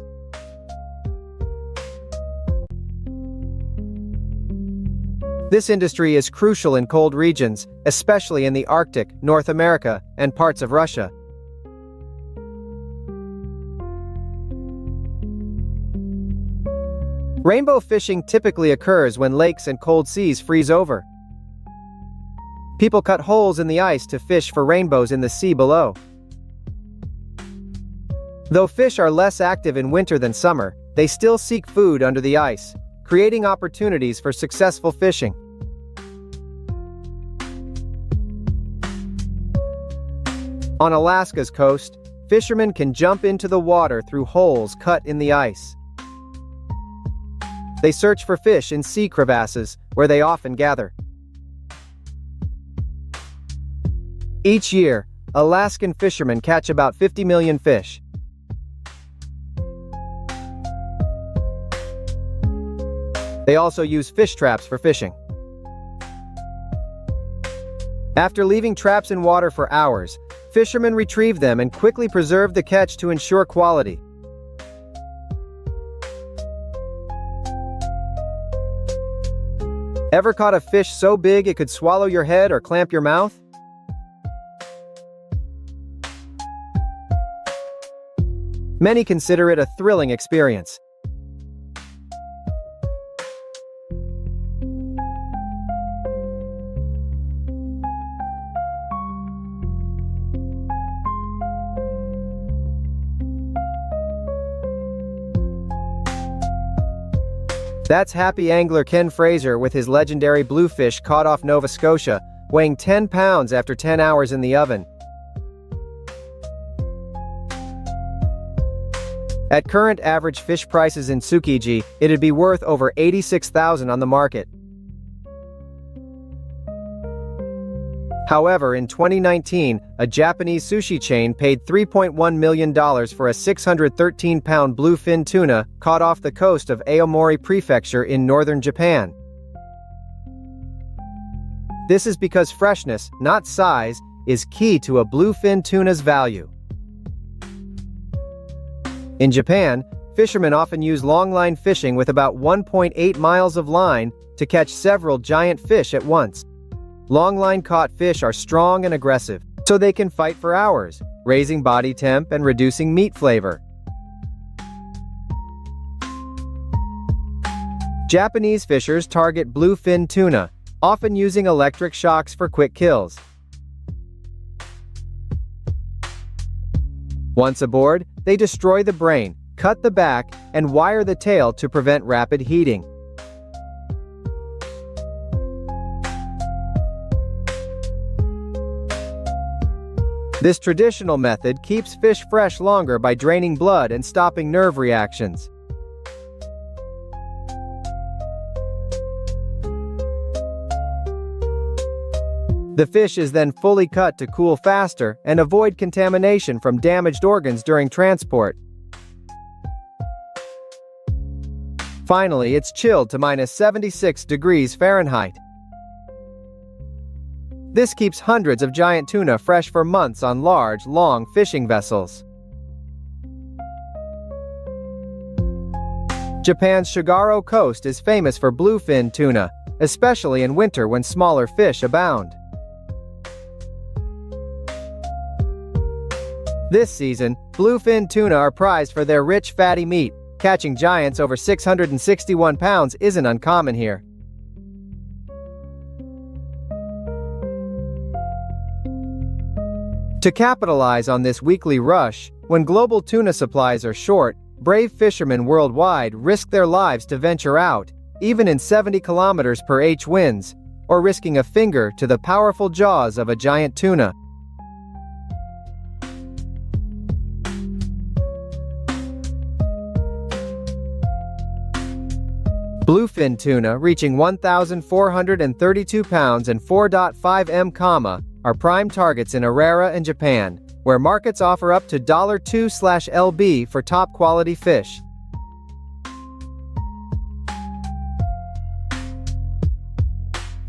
Speaker 1: This industry is crucial in cold regions, especially in the Arctic, North America, and parts of Russia. Rainbow fishing typically occurs when lakes and cold seas freeze over. People cut holes in the ice to fish for rainbows in the sea below. Though fish are less active in winter than summer, they still seek food under the ice, creating opportunities for successful fishing. On Alaska's coast, fishermen can jump into the water through holes cut in the ice. They search for fish in sea crevasses, where they often gather. Each year, Alaskan fishermen catch about 50 million fish. They also use fish traps for fishing. After leaving traps in water for hours, fishermen retrieve them and quickly preserve the catch to ensure quality. Ever caught a fish so big it could swallow your head or clamp your mouth? Many consider it a thrilling experience. That's happy angler Ken Fraser with his legendary bluefish caught off Nova Scotia, weighing 10 pounds after 10 hours in the oven. At current average fish prices in Tsukiji, it'd be worth over $86,000 on the market. However, in 2019, a Japanese sushi chain paid $3.1 million for a 613-pound bluefin tuna caught off the coast of Aomori Prefecture in northern Japan. This is because freshness, not size, is key to a bluefin tuna's value. In Japan, fishermen often use longline fishing with about 1.8 miles of line to catch several giant fish at once. Longline caught fish are strong and aggressive, so they can fight for hours, raising body temp and reducing meat flavor. Japanese fishers target bluefin tuna, often using electric shocks for quick kills. Once aboard, they destroy the brain, cut the back, and wire the tail to prevent rapid heating. This traditional method keeps fish fresh longer by draining blood and stopping nerve reactions. The fish is then fully cut to cool faster and avoid contamination from damaged organs during transport. Finally, it's chilled to -76 degrees Fahrenheit. This keeps hundreds of giant tuna fresh for months on large, long fishing vessels. Japan's Shigaro coast is famous for bluefin tuna, especially in winter when smaller fish abound. This season, bluefin tuna are prized for their rich, fatty meat. Catching giants over 661 pounds isn't uncommon here. To capitalize on this weekly rush, when global tuna supplies are short, brave fishermen worldwide risk their lives to venture out, even in 70 km/h winds, or risking a finger to the powerful jaws of a giant tuna. Bluefin tuna, reaching 1,432 pounds and 4.5 m, are prime targets in Arara and Japan, where markets offer up to $2/lb for top-quality fish.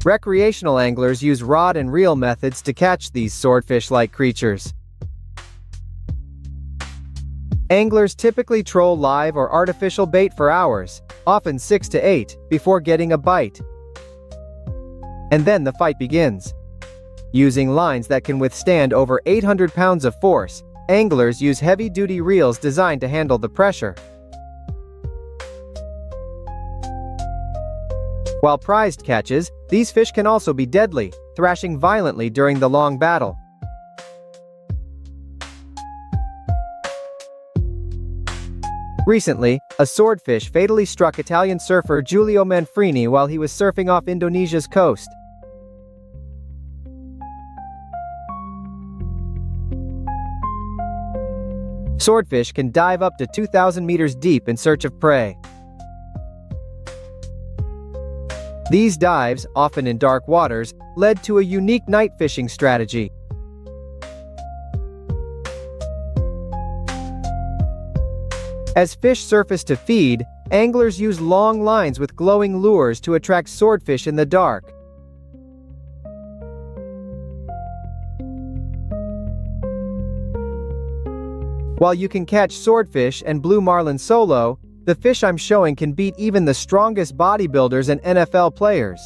Speaker 1: Recreational anglers use rod and reel methods to catch these swordfish-like creatures. Anglers typically troll live or artificial bait for hours, often 6 to 8, before getting a bite. And then the fight begins. Using lines that can withstand over 800 pounds of force, anglers use heavy-duty reels designed to handle the pressure. While prized catches, these fish can also be deadly, thrashing violently during the long battle. Recently, a swordfish fatally struck Italian surfer Giulio Manfrini while he was surfing off Indonesia's coast. Swordfish can dive up to 2,000 meters deep in search of prey. These dives, often in dark waters, led to a unique night fishing strategy. As fish surface to feed, anglers use long lines with glowing lures to attract swordfish in the dark. While you can catch swordfish and blue marlin solo, the fish I'm showing can beat even the strongest bodybuilders and NFL players.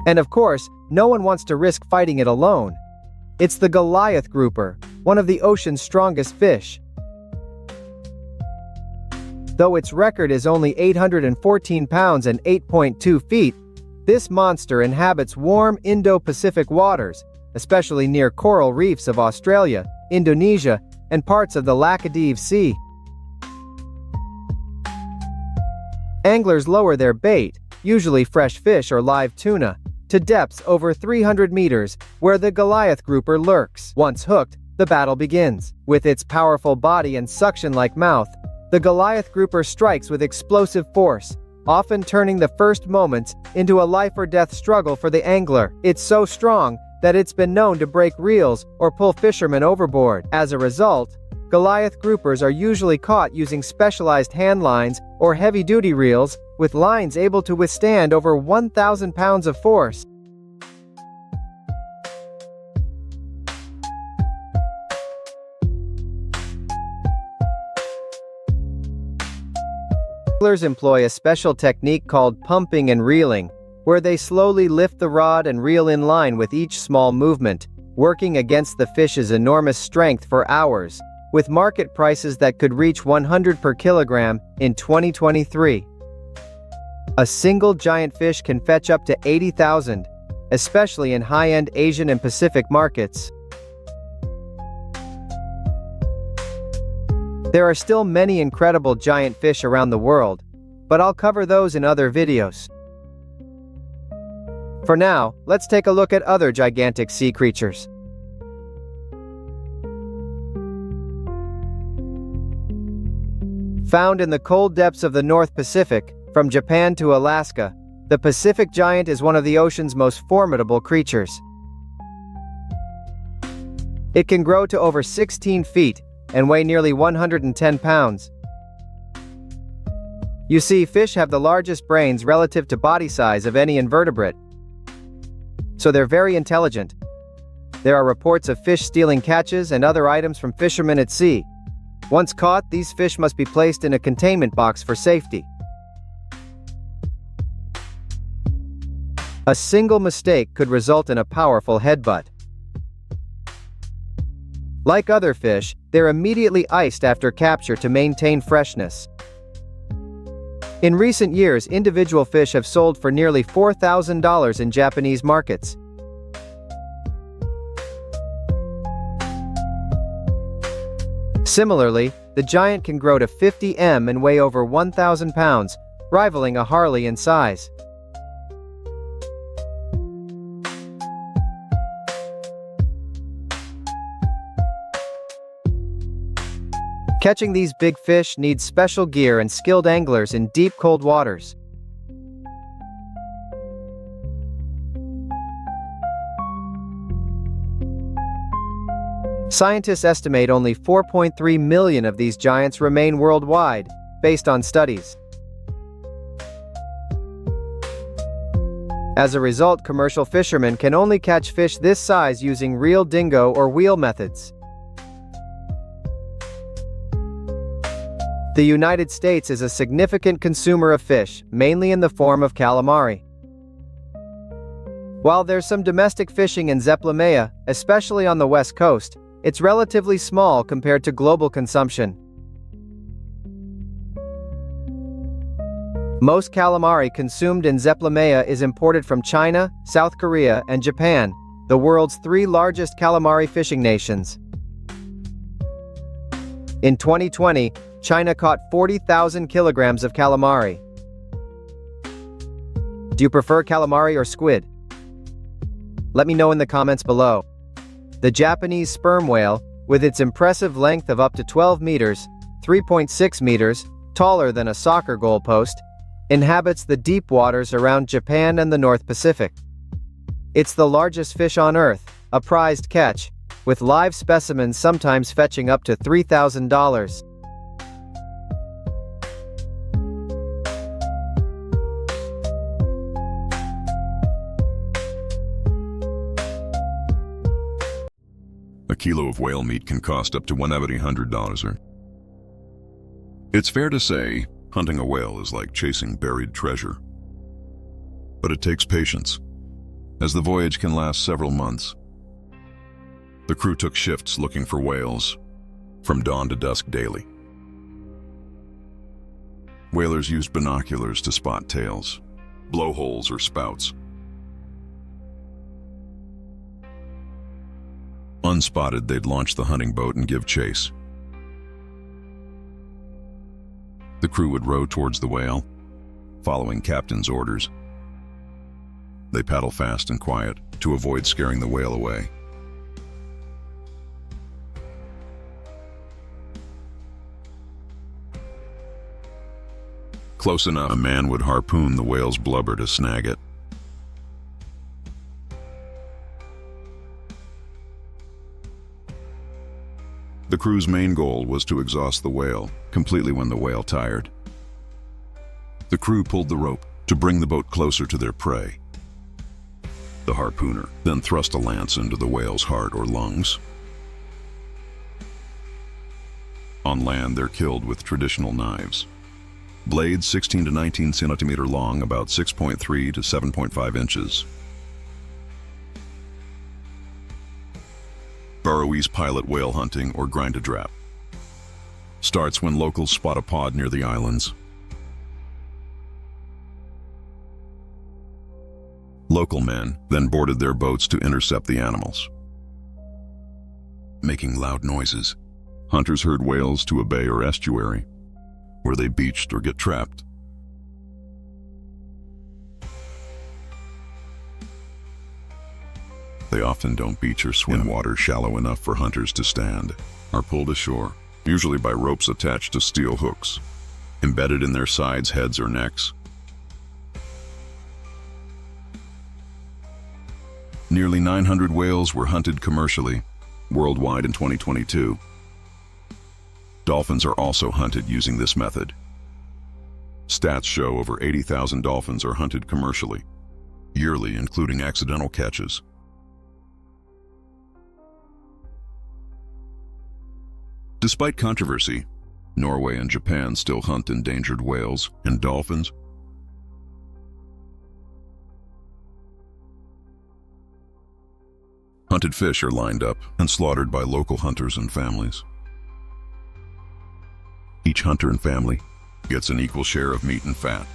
Speaker 1: And of course, no one wants to risk fighting it alone. It's the Goliath grouper, one of the ocean's strongest fish. Though its record is only 814 pounds and 8.2 feet, this monster inhabits warm Indo-Pacific waters, especially near coral reefs of Australia, Indonesia, and parts of the Laccadive Sea. Anglers lower their bait, usually fresh fish or live tuna, to depths over 300 meters, where the Goliath grouper lurks. Once hooked, the battle begins. With its powerful body and suction-like mouth, the Goliath grouper strikes with explosive force, often turning the first moments into a life-or-death struggle for the angler. It's so strong that it's been known to break reels or pull fishermen overboard. As a result, Goliath groupers are usually caught using specialized hand lines or heavy-duty reels, with lines able to withstand over 1,000 pounds of force. Anglers employ a special technique called pumping and reeling, where they slowly lift the rod and reel in line with each small movement, working against the fish's enormous strength for hours, with market prices that could reach $100 per kilogram in 2023. A single giant fish can fetch up to $80,000, especially in high-end Asian and Pacific markets. There are still many incredible giant fish around the world, but I'll cover those in other videos. For now, let's take a look at other gigantic sea creatures. Found in the cold depths of the North Pacific, from Japan to Alaska, the Pacific giant is one of the ocean's most formidable creatures. It can grow to over 16 feet and weigh nearly 110 pounds. You see, fish have the largest brains relative to body size of any invertebrate, so they're very intelligent. There are reports of fish stealing catches and other items from fishermen at sea. Once caught, these fish must be placed in a containment box for safety. A single mistake could result in a powerful headbutt. Like other fish, they're immediately iced after capture to maintain freshness. In recent years, individual fish have sold for nearly $4,000 in Japanese markets. Similarly, the giant can grow to 50 m and weigh over 1,000 pounds, rivaling a Harley in size. Catching these big fish needs special gear and skilled anglers in deep, cold waters. Scientists estimate only 4.3 million of these giants remain worldwide, based on studies. As a result, commercial fishermen can only catch fish this size using reel, dingo, or wheel methods. The United States is a significant consumer of fish, mainly in the form of calamari. While there's some domestic fishing in Zeplamea, especially on the West Coast, it's relatively small compared to global consumption. Most calamari consumed in Zeplamea is imported from China, South Korea, and Japan, the world's three largest calamari fishing nations. In 2020, China caught 40,000 kilograms of calamari. Do you prefer calamari or squid? Let me know in the comments below. The Japanese sperm whale, with its impressive length of up to 12 meters, 3.6 meters, taller than a soccer goalpost, inhabits the deep waters around Japan and the North Pacific. It's the largest fish on Earth, a prized catch, with live specimens sometimes fetching up to $3,000.
Speaker 2: A kilo of whale meat can cost up to $100. It's fair to say, hunting a whale is like chasing buried treasure. But it takes patience, as the voyage can last several months. The crew took shifts looking for whales, from dawn to dusk daily. Whalers used binoculars to spot tails, blowholes or spouts. Unspotted, they'd launch the hunting boat and give chase. The crew would row towards the whale, following captain's orders. They paddle fast and quiet to avoid scaring the whale away. Close enough, a man would harpoon the whale's blubber to snag it. The crew's main goal was to exhaust the whale completely when the whale tired. The crew pulled the rope to bring the boat closer to their prey. The harpooner then thrust a lance into the whale's heart or lungs. On land, they're killed with traditional knives. Blades 16 to 19 centimeter long, about 6.3 to 7.5 inches. Burrowese pilot whale hunting, or grind-a-drap, starts when locals spot a pod near the islands. Local men then boarded their boats to intercept the animals. Making loud noises, hunters herd whales to a bay or estuary, where they beached or get trapped. They often don't beach or swim in water shallow enough for hunters to stand, are pulled ashore, usually by ropes attached to steel hooks, embedded in their sides, heads, or necks. Nearly 900 whales were hunted commercially worldwide in 2022. Dolphins are also hunted using this method. Stats show over 80,000 dolphins are hunted commercially, yearly, including accidental catches. Despite controversy, Norway and Japan still hunt endangered whales and dolphins. Hunted fish are lined up and slaughtered by local hunters and families. Each hunter and family gets an equal share of meat and fat.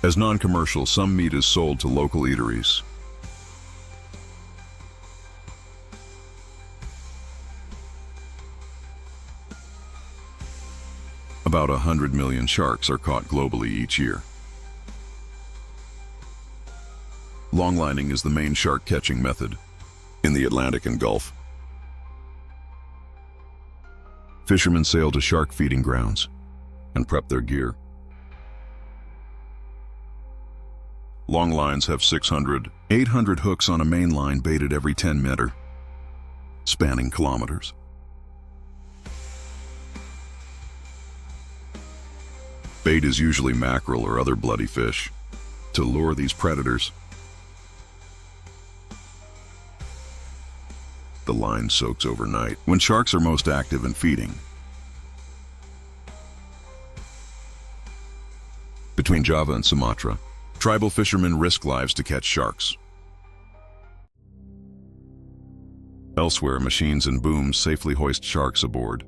Speaker 2: As non-commercial, some meat is sold to local eateries. About 100 million sharks are caught globally each year. Longlining is the main shark catching method in the Atlantic and Gulf. Fishermen sail to shark feeding grounds and prep their gear. Long lines have 600, 800 hooks on a main line baited every 10 meters, spanning kilometers. Bait is usually mackerel or other bloody fish to lure these predators. The line soaks overnight when sharks are most active and feeding. Between Java and Sumatra, tribal fishermen risk lives to catch sharks. Elsewhere, machines and booms safely hoist sharks aboard.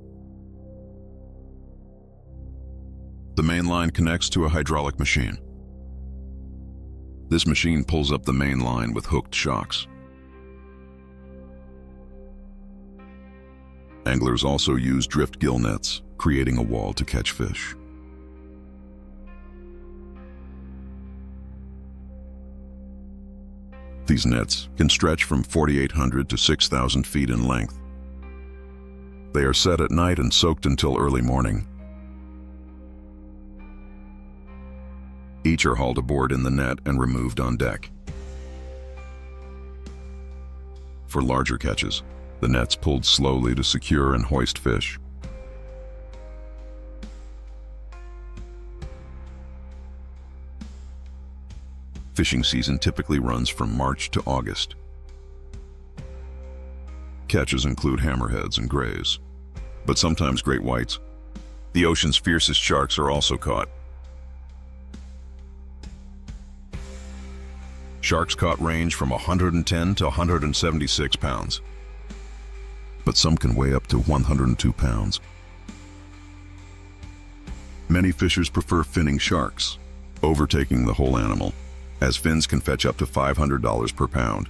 Speaker 2: The main line connects to a hydraulic machine. This machine pulls up the main line with hooked shocks. Anglers also use drift gill nets, creating a wall to catch fish. These nets can stretch from 4,800 to 6,000 feet in length. They are set at night and soaked until early morning. Each are hauled aboard in the net and removed on deck. For larger catches, the net's pulled slowly to secure and hoist fish. Fishing season typically runs from March to August. Catches include hammerheads and grays, but sometimes great whites. The ocean's fiercest sharks are also caught. Sharks caught range from 110 to 176 pounds, but some can weigh up to 102 pounds. Many fishers prefer finning sharks, overtaking the whole animal, as fins can fetch up to $500 per pound.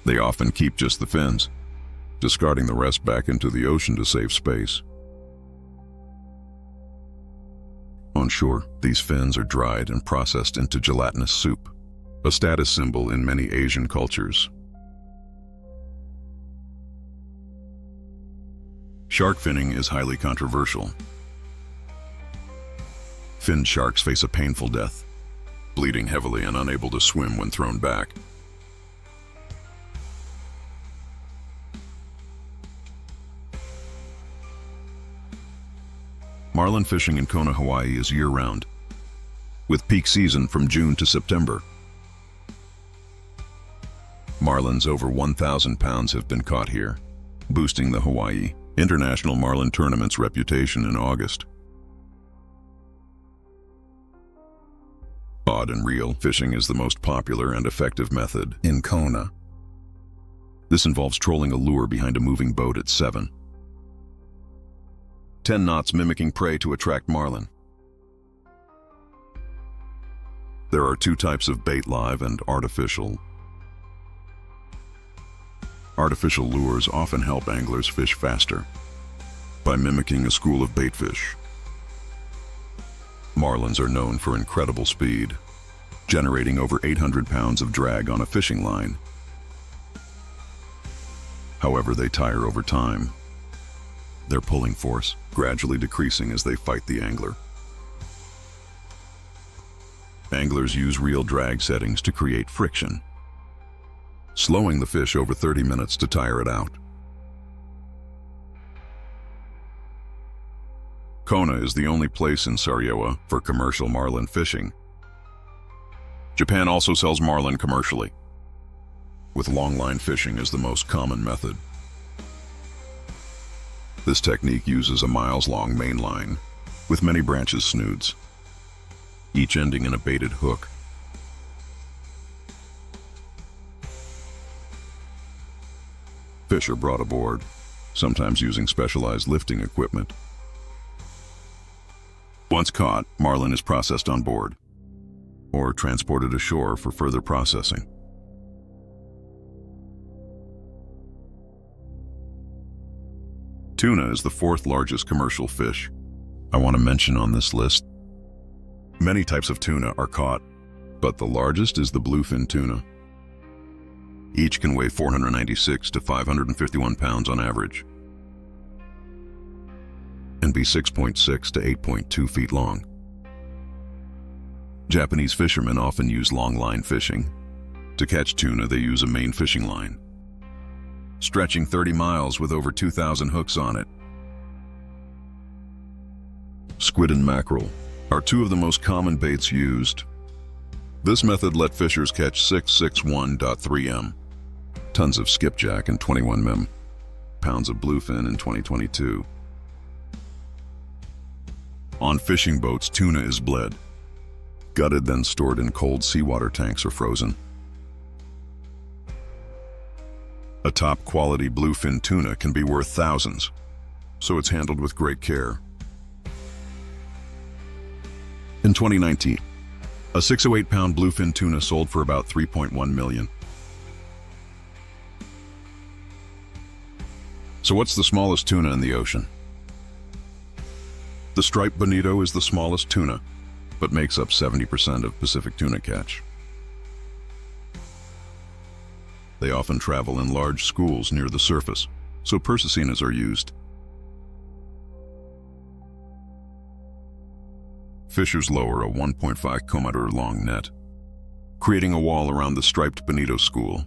Speaker 2: They often keep just the fins, discarding the rest back into the ocean to save space. On shore, these fins are dried and processed into gelatinous soup, a status symbol in many Asian cultures. Shark finning is highly controversial. Finned sharks face a painful death, bleeding heavily and unable to swim when thrown back. Marlin fishing in Kona, Hawaii is year-round, with peak season from June to September. Marlins over 1,000 pounds have been caught here, boosting the Hawaii International Marlin Tournament's reputation in August. Rod and reel fishing is the most popular and effective method in Kona. This involves trolling a lure behind a moving boat at 10 knots, mimicking prey to attract marlin. There are two types of bait: live and artificial. Artificial lures often help anglers fish faster by mimicking a school of baitfish. Marlins are known for incredible speed, generating over 800 pounds of drag on a fishing line. However, they tire over time, their pulling force gradually decreasing as they fight the angler. Anglers use reel drag settings to create friction, slowing the fish over 30 minutes to tire it out. Kona is the only place in Sariwa for commercial marlin fishing. Japan also sells marlin commercially, with longline fishing as the most common method. This technique uses a miles-long main line with many branches snoods, each ending in a baited hook. Fish are brought aboard, sometimes using specialized lifting equipment. Once caught, marlin is processed on board or transported ashore for further processing. Tuna is the fourth largest commercial fish I want to mention on this list. Many types of tuna are caught, but the largest is the bluefin tuna. Each can weigh 496 to 551 pounds on average and be 6.6 to 8.2 feet long. Japanese fishermen often use long line fishing. To catch tuna, they use a main fishing line, stretching 30 miles with over 2,000 hooks on it. Squid and mackerel are two of the most common baits used. This method let fishers catch 661.3 m, tons of skipjack and 21 mm, pounds of bluefin in 2022. On fishing boats, tuna is bled, gutted, then stored in cold seawater tanks or frozen. A top-quality bluefin tuna can be worth thousands, so it's handled with great care. In 2019, a 608-pound bluefin tuna sold for about $3.1 million. So what's the smallest tuna in the ocean? The striped bonito is the smallest tuna, but makes up 70% of Pacific tuna catch. They often travel in large schools near the surface, so persicinas are used. Fishers lower a 1.5-kilometer long net, creating a wall around the striped bonito school,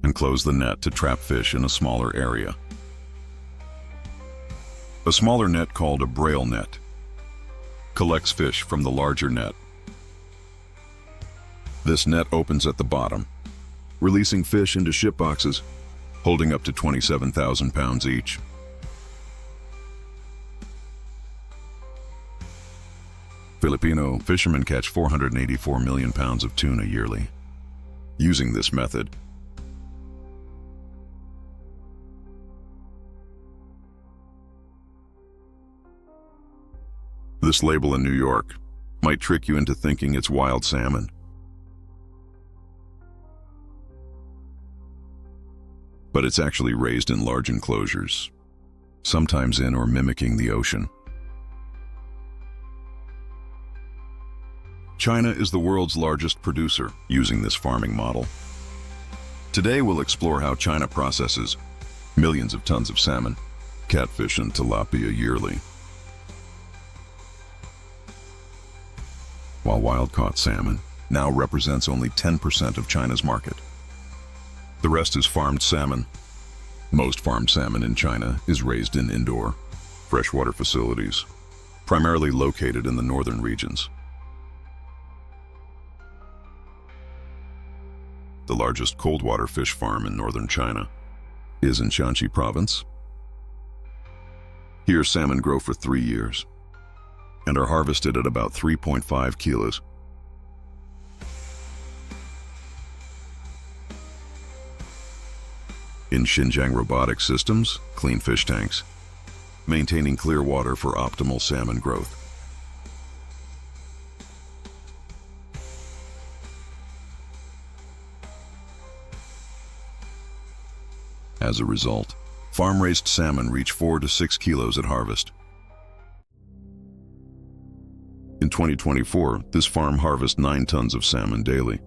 Speaker 2: and close the net to trap fish in a smaller area. A smaller net, called a braille net, collects fish from the larger net. This net opens at the bottom, releasing fish into ship boxes, holding up to 27,000 pounds each. Filipino fishermen catch 484 million pounds of tuna yearly. Using this method, this label in New York might trick you into thinking it's wild salmon. But it's actually raised in large enclosures, sometimes in or mimicking the ocean. China is the world's largest producer using this farming model. Today we'll explore how China processes millions of tons of salmon, catfish, and tilapia yearly. While wild-caught salmon now represents only 10% of China's market, the rest is farmed salmon. Most farmed salmon in China is raised in indoor, freshwater facilities, primarily located in the northern regions. The largest cold-water fish farm in northern China is in Shanxi province. Here, salmon grow for 3 years and are harvested at about 3.5 kilos. In Xinjiang, robotic systems clean fish tanks, maintaining clear water for optimal salmon growth. As a result, farm-raised salmon reach 4 to 6 kilos at harvest. In 2024, this farm harvests 9 tons of salmon daily.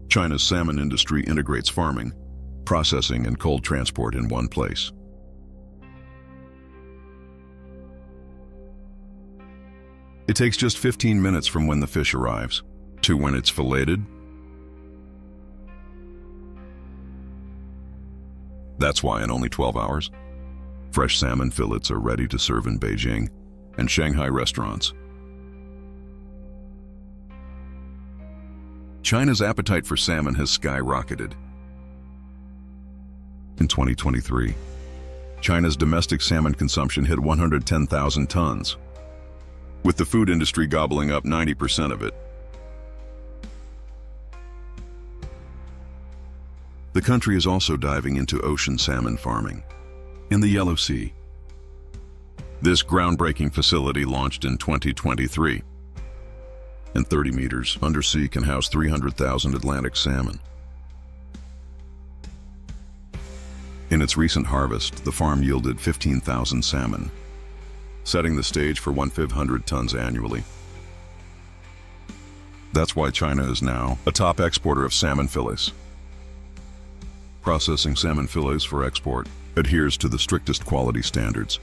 Speaker 2: China's salmon industry integrates farming, processing, and cold transport in one place. It takes just 15 minutes from when the fish arrives to when it's filleted. That's why in only 12 hours, fresh salmon fillets are ready to serve in Beijing and Shanghai restaurants. China's appetite for salmon has skyrocketed. In 2023, China's domestic salmon consumption hit 110,000 tons, with the food industry gobbling up 90% of it. The country is also diving into ocean salmon farming in the Yellow Sea. This groundbreaking facility launched in 2023, and 30 meters undersea can house 300,000 Atlantic salmon. In its recent harvest, the farm yielded 15,000 salmon, setting the stage for 1,500 tons annually. That's why China is now a top exporter of salmon fillets. Processing salmon fillets for export adheres to the strictest quality standards.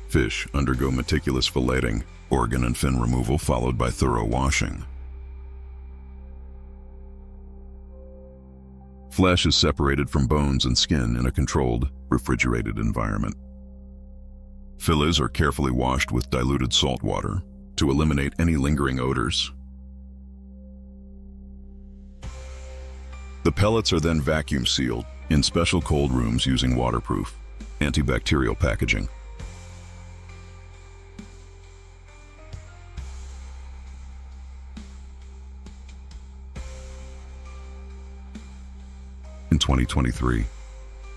Speaker 2: Fish undergo meticulous filleting, organ and fin removal, followed by thorough washing. Flesh is separated from bones and skin in a controlled, refrigerated environment. Fillets are carefully washed with diluted salt water to eliminate any lingering odors. The pellets are then vacuum sealed in special cold rooms using waterproof, antibacterial packaging. In 2023,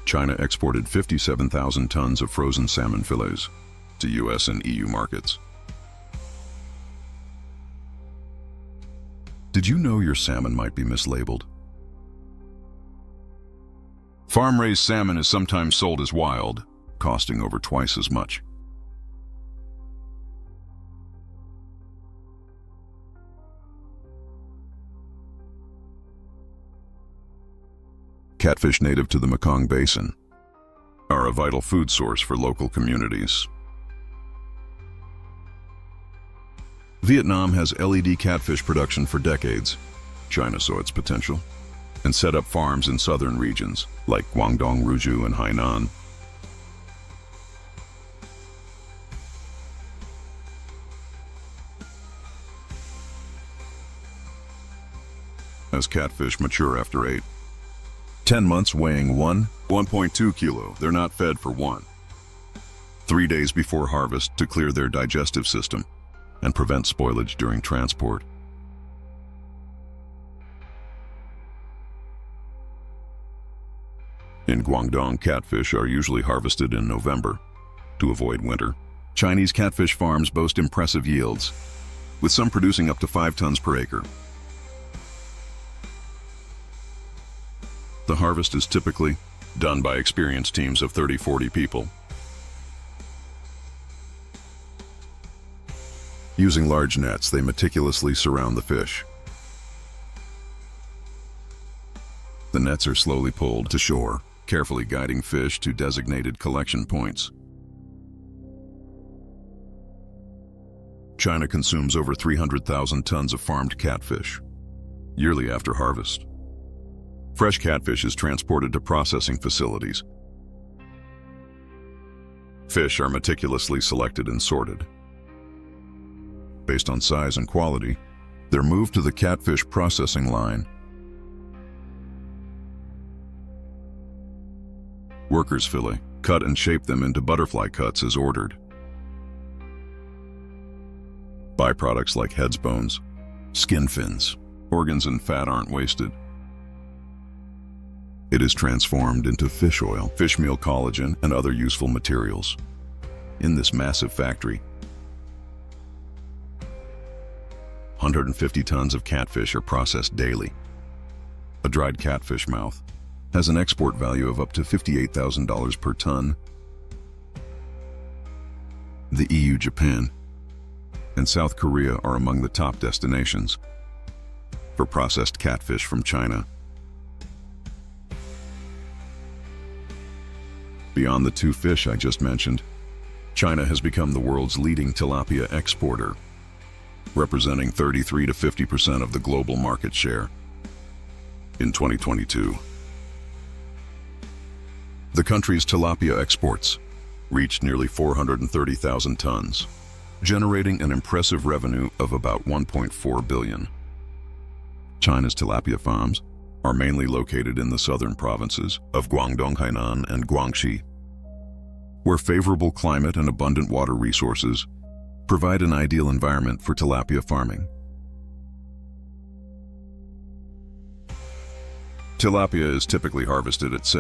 Speaker 2: China exported 57,000 tons of frozen salmon fillets to US and EU markets. Did you know your salmon might be mislabeled? Farm-raised salmon is sometimes sold as wild, costing over twice as much. Catfish native to the Mekong Basin are a vital food source for local communities. Vietnam has LED catfish production for decades. China saw its potential and set up farms in southern regions like Guangdong, Ruzhou, and Hainan. As catfish mature after 10 months, weighing 1.2 kilo, they're not fed for 3 days before harvest to clear their digestive system and prevent spoilage during transport. In Guangdong, catfish are usually harvested in November to avoid winter. Chinese catfish farms boast impressive yields, with some producing up to 5 tons per acre. The harvest is typically done by experienced teams of 30-40 people. Using large nets, they meticulously surround the fish. The nets are slowly pulled to shore, carefully guiding fish to designated collection points. China consumes over 300,000 tons of farmed catfish yearly after harvest. Fresh catfish is transported to processing facilities. Fish are meticulously selected and sorted. Based on size and quality, they're moved to the catfish processing line. Workers fillet, cut and shape them into butterfly cuts as ordered. Byproducts like heads, bones, skin, fins, organs, and fat aren't wasted. It is transformed into fish oil, fish meal, collagen, and other useful materials. In this massive factory, 150 tons of catfish are processed daily. A dried catfish mouth has an export value of up to $58,000 per ton. The EU, Japan, and South Korea are among the top destinations for processed catfish from China. Beyond the 2 fish I just mentioned, China has become the world's leading tilapia exporter, representing 33 to 50% of the global market share. In 2022, the country's tilapia exports reached nearly 430,000 tons, generating an impressive revenue of about $1.4 billion. China's tilapia farms are mainly located in the southern provinces of Guangdong, Hainan, and Guangxi, where favorable climate and abundant water resources provide an ideal environment for tilapia farming. Tilapia is typically harvested at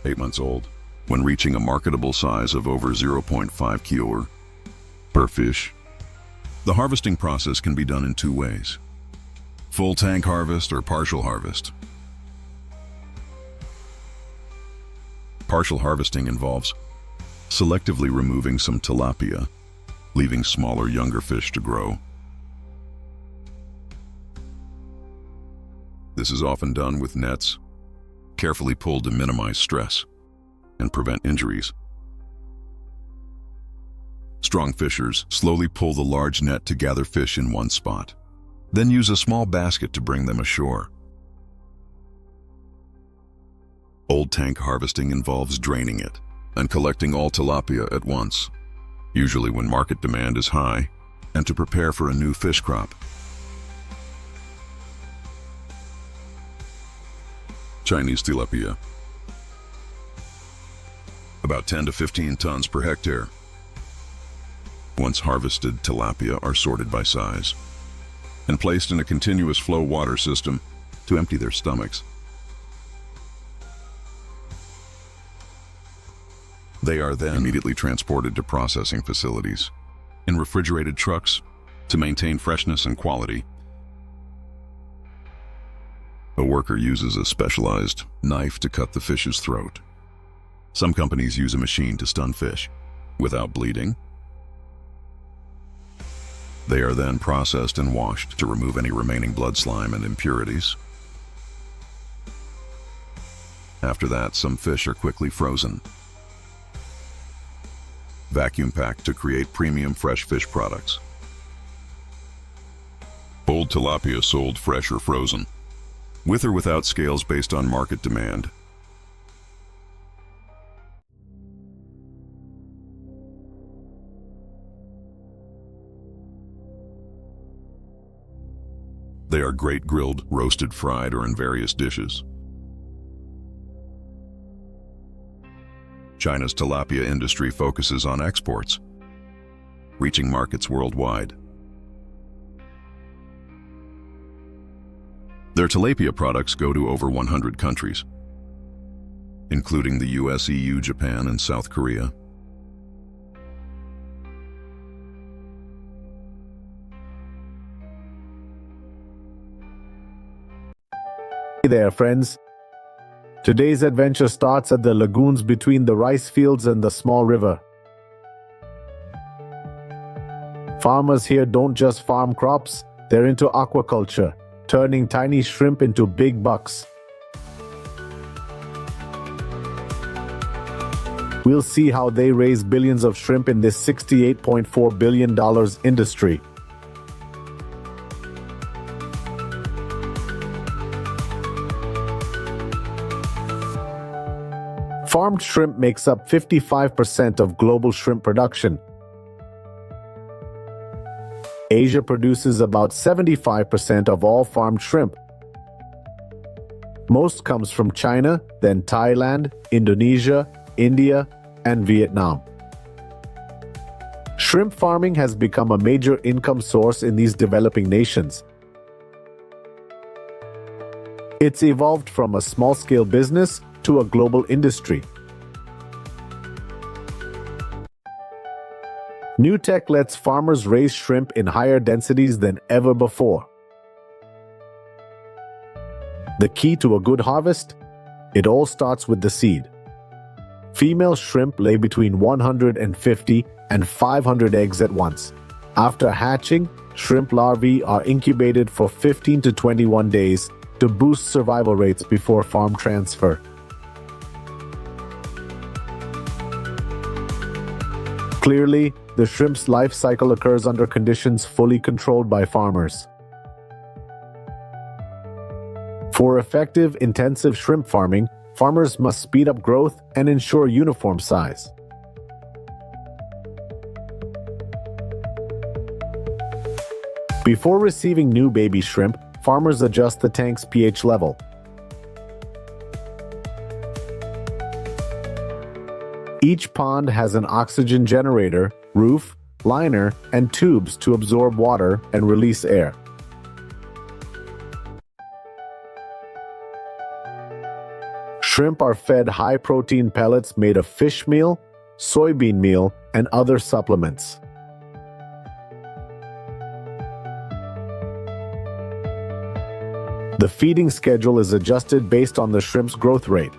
Speaker 2: 8 months old, when reaching a marketable size of over 0.5 kilo per fish. The harvesting process can be done in 2 ways: full tank harvest or partial harvest. Partial harvesting involves selectively removing some tilapia, leaving smaller, younger fish to grow. This is often done with nets, carefully pulled to minimize stress and prevent injuries. Strong fishers slowly pull the large net to gather fish in one spot, then use a small basket to bring them ashore. Old tank harvesting involves draining it and collecting all tilapia at once, usually when market demand is high, and to prepare for a new fish crop. Chinese tilapia, about 10 to 15 tons per hectare. Once harvested, tilapia are sorted by size and placed in a continuous flow water system to empty their stomachs. They are then immediately transported to processing facilities in refrigerated trucks to maintain freshness and quality. A worker uses a specialized knife to cut the fish's throat. Some companies use a machine to stun fish without bleeding. They are then processed and washed to remove any remaining blood slime and impurities. After that, some fish are quickly frozen, vacuum packed to create premium fresh fish products. Old tilapia sold fresh or frozen, with or without scales based on market demand. They are great grilled, roasted, fried, or in various dishes. China's tilapia industry focuses on exports, reaching markets worldwide. Their tilapia products go to over 100 countries, including the US, EU, Japan, and South Korea.
Speaker 3: Hey there, friends. Today's adventure starts at the lagoons between the rice fields and the small river. Farmers here don't just farm crops, they're into aquaculture, turning tiny shrimp into big bucks. We'll see how they raise billions of shrimp in this $68.4 billion industry. Farmed shrimp makes up 55% of global shrimp production. Asia produces about 75% of all farmed shrimp. Most comes from China, then Thailand, Indonesia, India, and Vietnam. Shrimp farming has become a major income source in these developing nations. It's evolved from a small-scale business to a global industry. New tech lets farmers raise shrimp in higher densities than ever before. The key to a good harvest? It all starts with the seed. Female shrimp lay between 150 and 500 eggs at once. After hatching, shrimp larvae are incubated for 15 to 21 days to boost survival rates before farm transfer. Clearly, the shrimp's life cycle occurs under conditions fully controlled by farmers. For effective, intensive shrimp farming, farmers must speed up growth and ensure uniform size. Before receiving new baby shrimp, farmers adjust the tank's pH level. Each pond has an oxygen generator, roof, liner, and tubes to absorb water and release air. Shrimp are fed high-protein pellets made of fish meal, soybean meal, and other supplements. The feeding schedule is adjusted based on the shrimp's growth rate.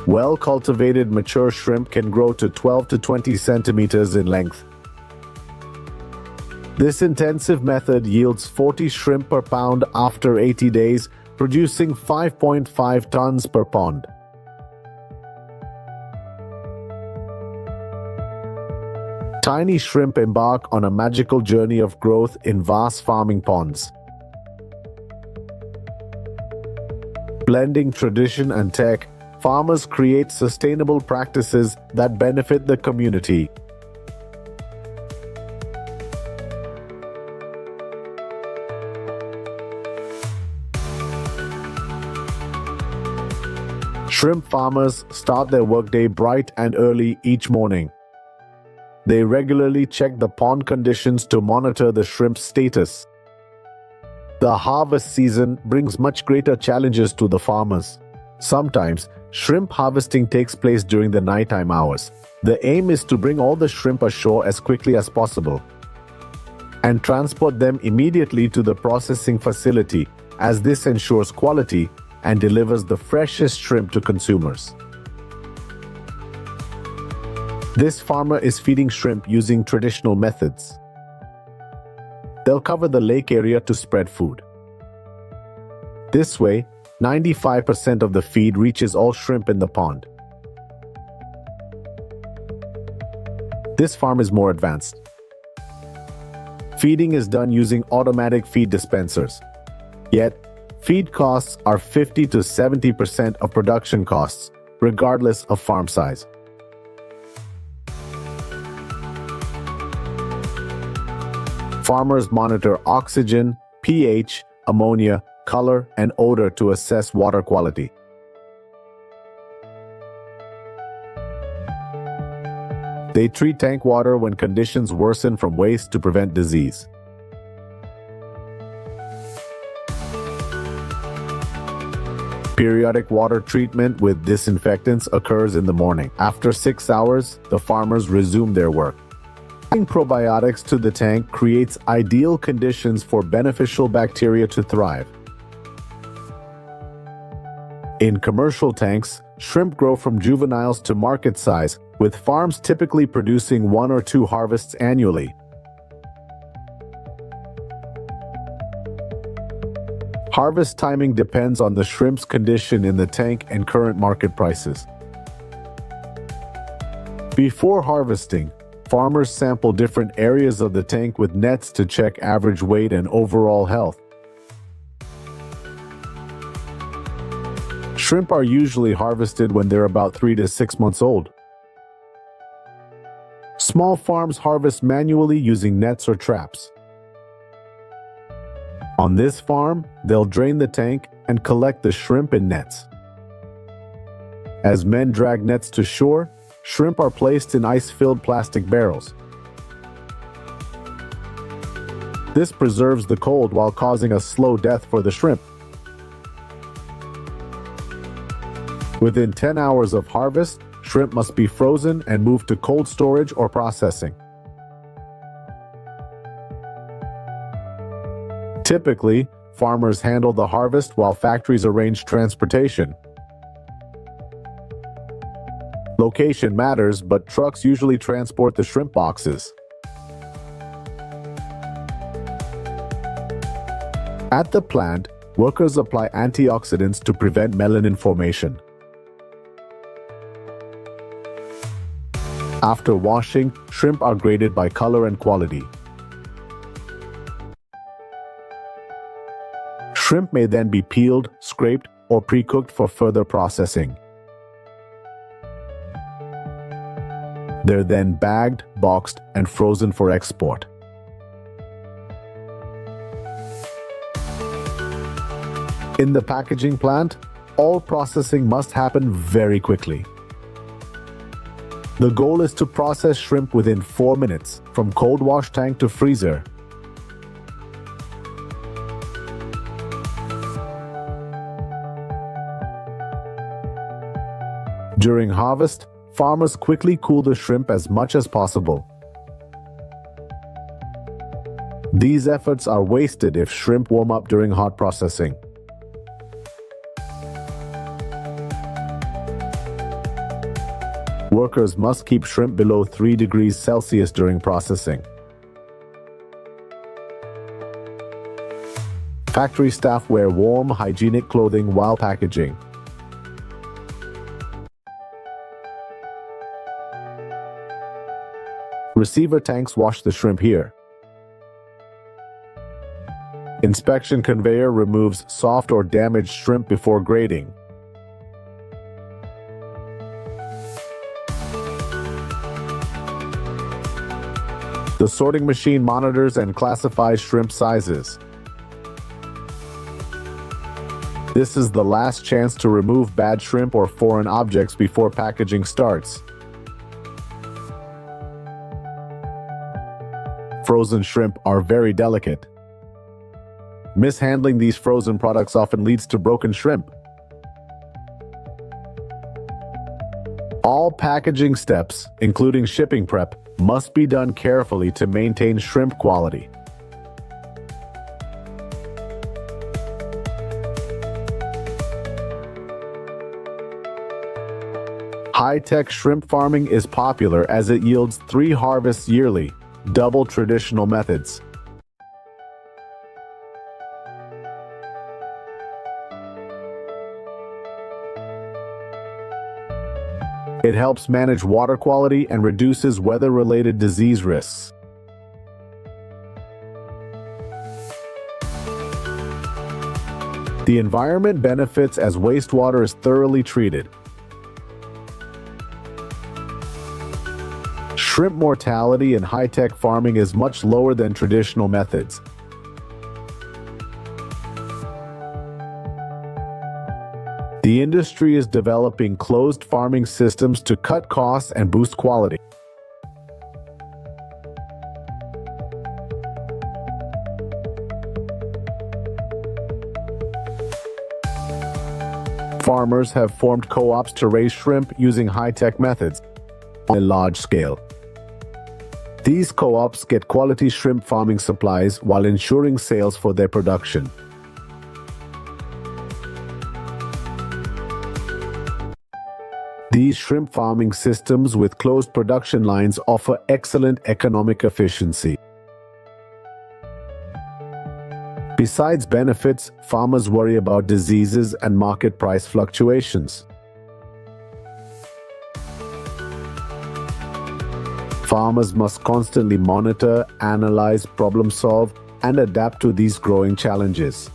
Speaker 3: Well-cultivated mature shrimp can grow to 12 to 20 centimeters in length. This intensive method yields 40 shrimp per pound after 80 days, producing 5.5 tons per pond. Tiny shrimp embark on a magical journey of growth in vast farming ponds. Blending tradition and tech, farmers create sustainable practices that benefit the community. Shrimp farmers start their workday bright and early each morning. They regularly check the pond conditions to monitor the shrimp's status. The harvest season brings much greater challenges to the farmers. Sometimes, shrimp harvesting takes place during the nighttime hours. The aim is to bring all the shrimp ashore as quickly as possible and transport them immediately to the processing facility, as this ensures quality and delivers the freshest shrimp to consumers. This farmer is feeding shrimp using traditional methods. They'll cover the lake area to spread food. This way, 95% of the feed reaches all shrimp in the pond. This farm is more advanced. Feeding is done using automatic feed dispensers. Yet, feed costs are 50 to 70% of production costs, regardless of farm size. Farmers monitor oxygen, pH, ammonia, color, and odor to assess water quality. They treat tank water when conditions worsen from waste to prevent disease. Periodic water treatment with disinfectants occurs in the morning. After 6 hours, the farmers resume their work. Adding probiotics to the tank creates ideal conditions for beneficial bacteria to thrive. In commercial tanks, shrimp grow from juveniles to market size, with farms typically producing 1 or 2 harvests annually. Harvest timing depends on the shrimp's condition in the tank and current market prices. Before harvesting, farmers sample different areas of the tank with nets to check average weight and overall health. Shrimp are usually harvested when they're about 3 to 6 months old. Small farms harvest manually using nets or traps. On this farm, they'll drain the tank and collect the shrimp in nets. As men drag nets to shore, shrimp are placed in ice-filled plastic barrels. This preserves the cold while causing a slow death for the shrimp. Within 10 hours of harvest, shrimp must be frozen and moved to cold storage or processing. Typically, farmers handle the harvest while factories arrange transportation. Location matters, but trucks usually transport the shrimp boxes. At the plant, workers apply antioxidants to prevent melanin formation. After washing, shrimp are graded by color and quality. Shrimp may then be peeled, scraped, or pre-cooked for further processing. They're then bagged, boxed, and frozen for export. In the packaging plant, all processing must happen very quickly. The goal is to process shrimp within 4 minutes, from cold wash tank to freezer. During harvest, farmers quickly cool the shrimp as much as possible. These efforts are wasted if shrimp warm up during hot processing. Workers must keep shrimp below 3 degrees Celsius during processing. Factory staff wear warm, hygienic clothing while packaging. Receiver tanks wash the shrimp here. Inspection conveyor removes soft or damaged shrimp before grading. The sorting machine monitors and classifies shrimp sizes. This is the last chance to remove bad shrimp or foreign objects before packaging starts. Frozen shrimp are very delicate. Mishandling these frozen products often leads to broken shrimp. All packaging steps, including shipping prep, must be done carefully to maintain shrimp quality. high-tech shrimp farming is popular as it yields 3 harvests yearly, double traditional methods. It helps manage water quality and reduces weather-related disease risks. The environment benefits as wastewater is thoroughly treated. Shrimp mortality in high-tech farming is much lower than traditional methods. The industry is developing closed farming systems to cut costs and boost quality. Farmers have formed co-ops to raise shrimp using high-tech methods on a large scale. These co-ops get quality shrimp farming supplies while ensuring sales for their production. These shrimp farming systems with closed production lines offer excellent economic efficiency. Besides benefits, farmers worry about diseases and market price fluctuations. Farmers must constantly monitor, analyze, problem solve, and adapt to these growing challenges.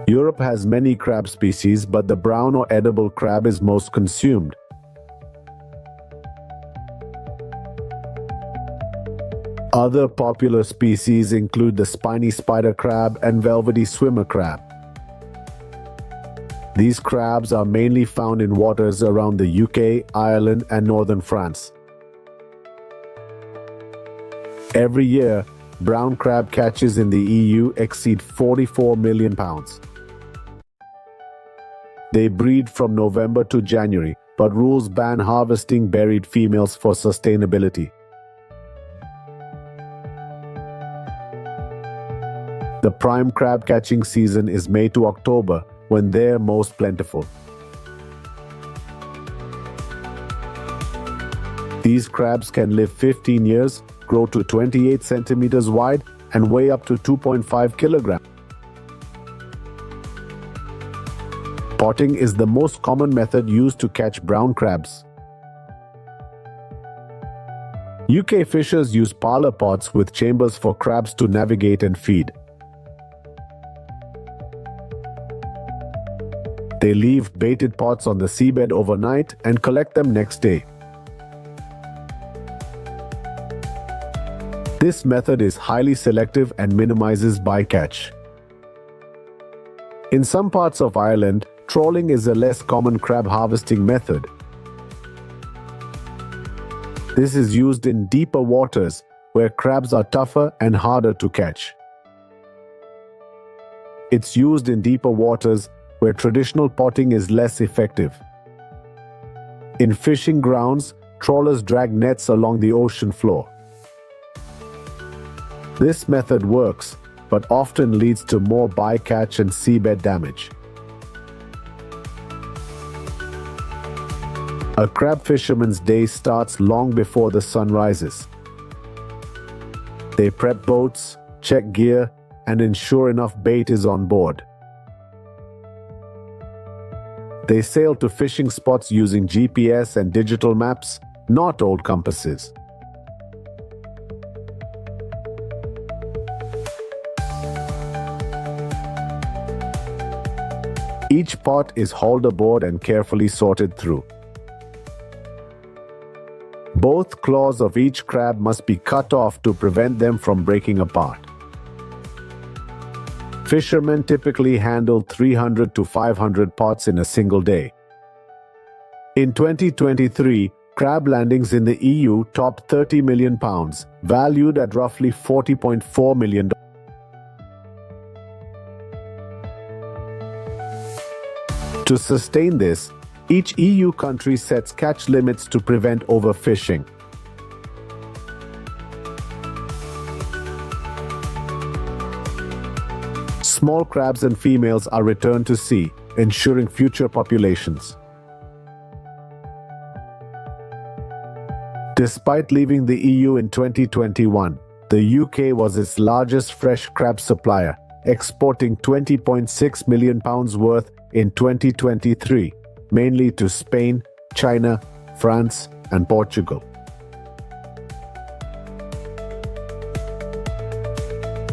Speaker 3: Europe has many crab species, but the brown or edible crab is most consumed. Other popular species include the spiny spider crab and velvety swimmer crab. These crabs are mainly found in waters around the UK, Ireland, and northern France. Every year, brown crab catches in the EU exceed 44 million pounds. They breed from November to January, but rules ban harvesting buried females for sustainability. The prime crab catching season is May to October, when they're most plentiful. These crabs can live 15 years, grow to 28 centimeters wide, and weigh up to 2.5 kilograms. Potting is the most common method used to catch brown crabs. UK fishers use parlor pots with chambers for crabs to navigate and feed. They leave baited pots on the seabed overnight and collect them next day. This method is highly selective and minimizes bycatch. In some parts of Ireland, trawling is a less common crab harvesting method. This is used in deeper waters where crabs are tougher and harder to catch. It's used in deeper waters where traditional potting is less effective. In fishing grounds, trawlers drag nets along the ocean floor. This method works, but often leads to more bycatch and seabed damage. A crab fisherman's day starts long before the sun rises. They prep boats, check gear, and ensure enough bait is on board. They sail to fishing spots using GPS and digital maps, not old compasses. Each pot is hauled aboard and carefully sorted through. Both claws of each crab must be cut off to prevent them from breaking apart. Fishermen typically handle 300 to 500 pots in a single day. In 2023, crab landings in the EU topped 30 million pounds, valued at roughly $40.4 million. To sustain this, each EU country sets catch limits to prevent overfishing. Small crabs and females are returned to sea, ensuring future populations. Despite leaving the EU in 2021, the UK was its largest fresh crab supplier, exporting £20.6 million worth in 2023, mainly to Spain, China, France, and Portugal.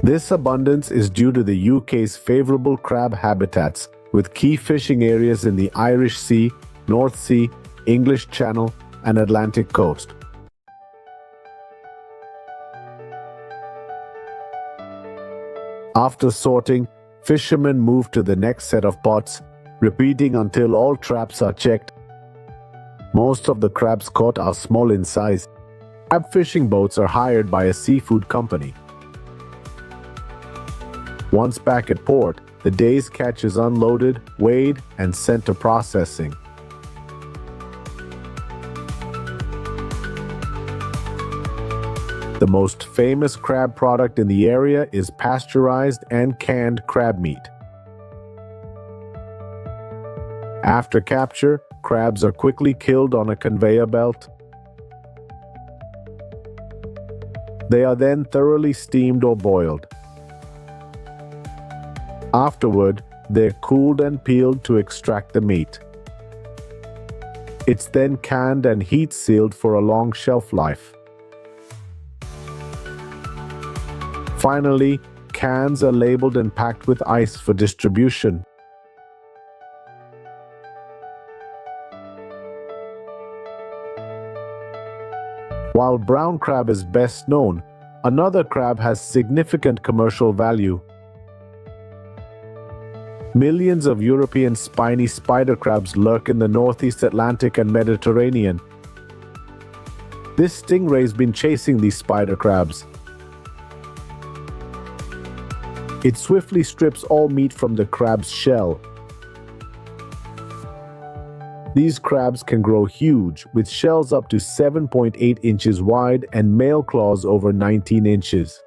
Speaker 3: This abundance is due to the UK's favourable crab habitats, with key fishing areas in the Irish Sea, North Sea, English Channel, and Atlantic coast. After sorting, fishermen move to the next set of pots, repeating until all traps are checked. Most of the crabs caught are small in size. Crab fishing boats are hired by a seafood company. Once back at port, the day's catch is unloaded, weighed, and sent to processing. The most famous crab product in the area is pasteurized and canned crab meat. After capture, crabs are quickly killed on a conveyor belt. They are then thoroughly steamed or boiled. Afterward, they're cooled and peeled to extract the meat. It's then canned and heat-sealed for a long shelf life. Finally, cans are labeled and packed with ice for distribution. While brown crab is best known, another crab has significant commercial value. Millions of European spiny spider crabs lurk in the Northeast Atlantic and Mediterranean. This stingray's been chasing these spider crabs. It swiftly strips all meat from the crab's shell. These crabs can grow huge, with shells up to 7.8 inches wide and male claws over 19 inches.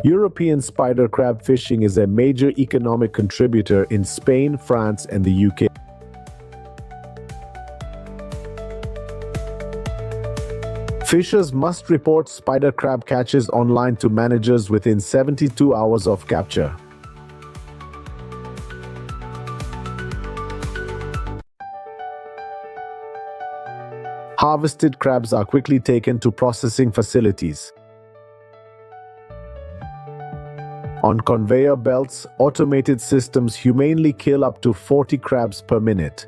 Speaker 3: European spider crab fishing is a major economic contributor in Spain, France, and the UK. Fishers must report spider crab catches online to managers within 72 hours of capture. Harvested crabs are quickly taken to processing facilities. On conveyor belts, automated systems humanely kill up to 40 crabs per minute.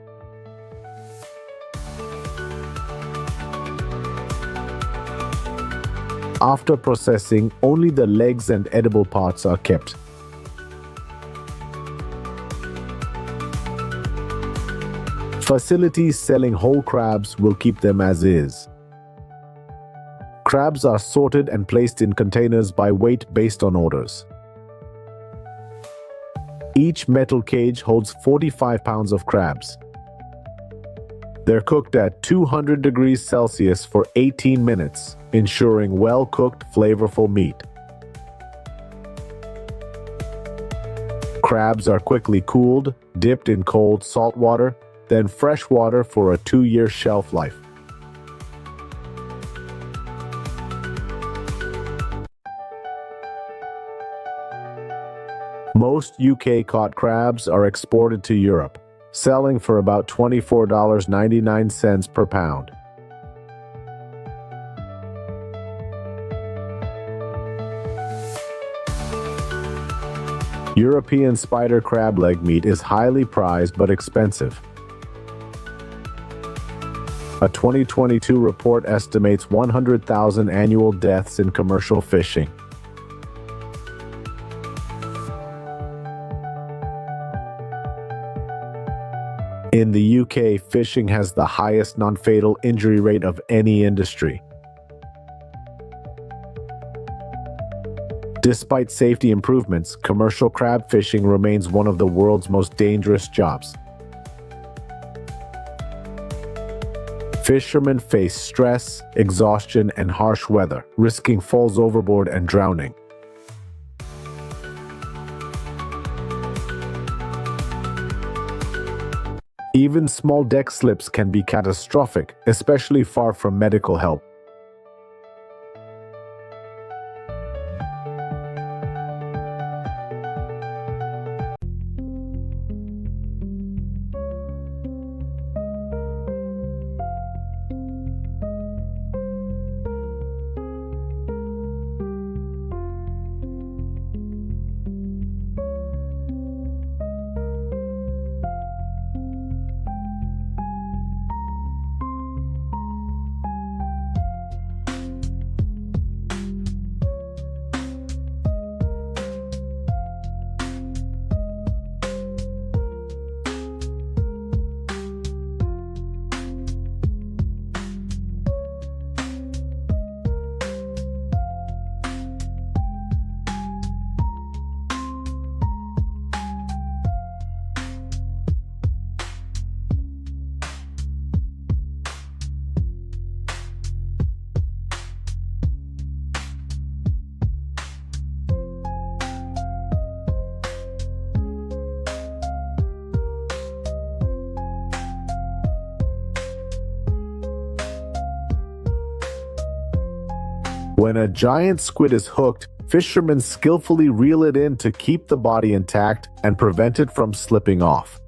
Speaker 3: After processing, only the legs and edible parts are kept. Facilities selling whole crabs will keep them as is. Crabs are sorted and placed in containers by weight based on orders. Each metal cage holds 45 pounds of crabs. They're cooked at 200 degrees Celsius for 18 minutes, ensuring well-cooked, flavorful meat. Crabs are quickly cooled, dipped in cold salt water, then fresh water for a 2-year shelf life. Most UK caught crabs are exported to Europe, selling for about $24.99 per pound. European spider crab leg meat is highly prized but expensive. A 2022 report estimates 100,000 annual deaths in commercial fishing. In the UK, fishing has the highest non-fatal injury rate of any industry. Despite safety improvements, commercial crab fishing remains one of the world's most dangerous jobs. Fishermen face stress, exhaustion, and harsh weather, risking falls overboard and drowning. Even small deck slips can be catastrophic, especially far from medical help. When a giant squid is hooked, fishermen skillfully reel it in to keep the body intact and prevent it from slipping off.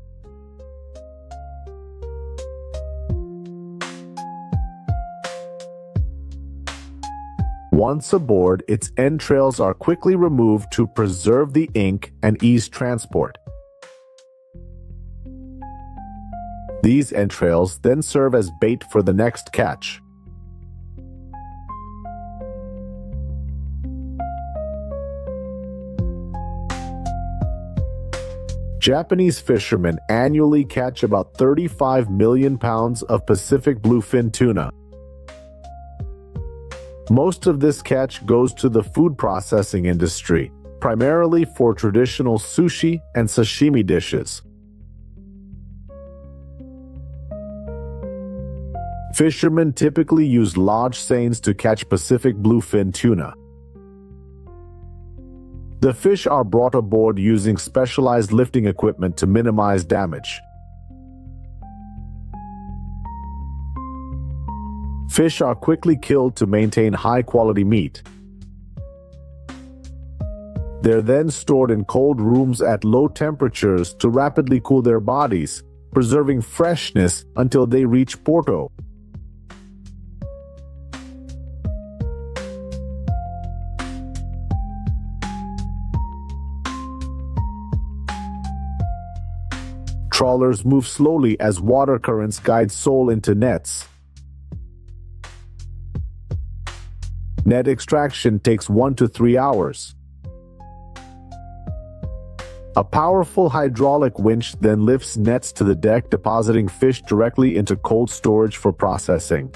Speaker 3: Once aboard, its entrails are quickly removed to preserve the ink and ease transport. These entrails then serve as bait for the next catch. Japanese fishermen annually catch about 35 million pounds of Pacific bluefin tuna. Most of this catch goes to the food processing industry, primarily for traditional sushi and sashimi dishes. Fishermen typically use large seines to catch Pacific bluefin tuna. The fish are brought aboard using specialized lifting equipment to minimize damage. Fish are quickly killed to maintain high-quality meat. They're then stored in cold rooms at low temperatures to rapidly cool their bodies, preserving freshness until they reach Porto. Trawlers move slowly as water currents guide sole into nets. Net extraction takes 1 to 3 hours. A powerful hydraulic winch then lifts nets to the deck, depositing fish directly into cold storage for processing.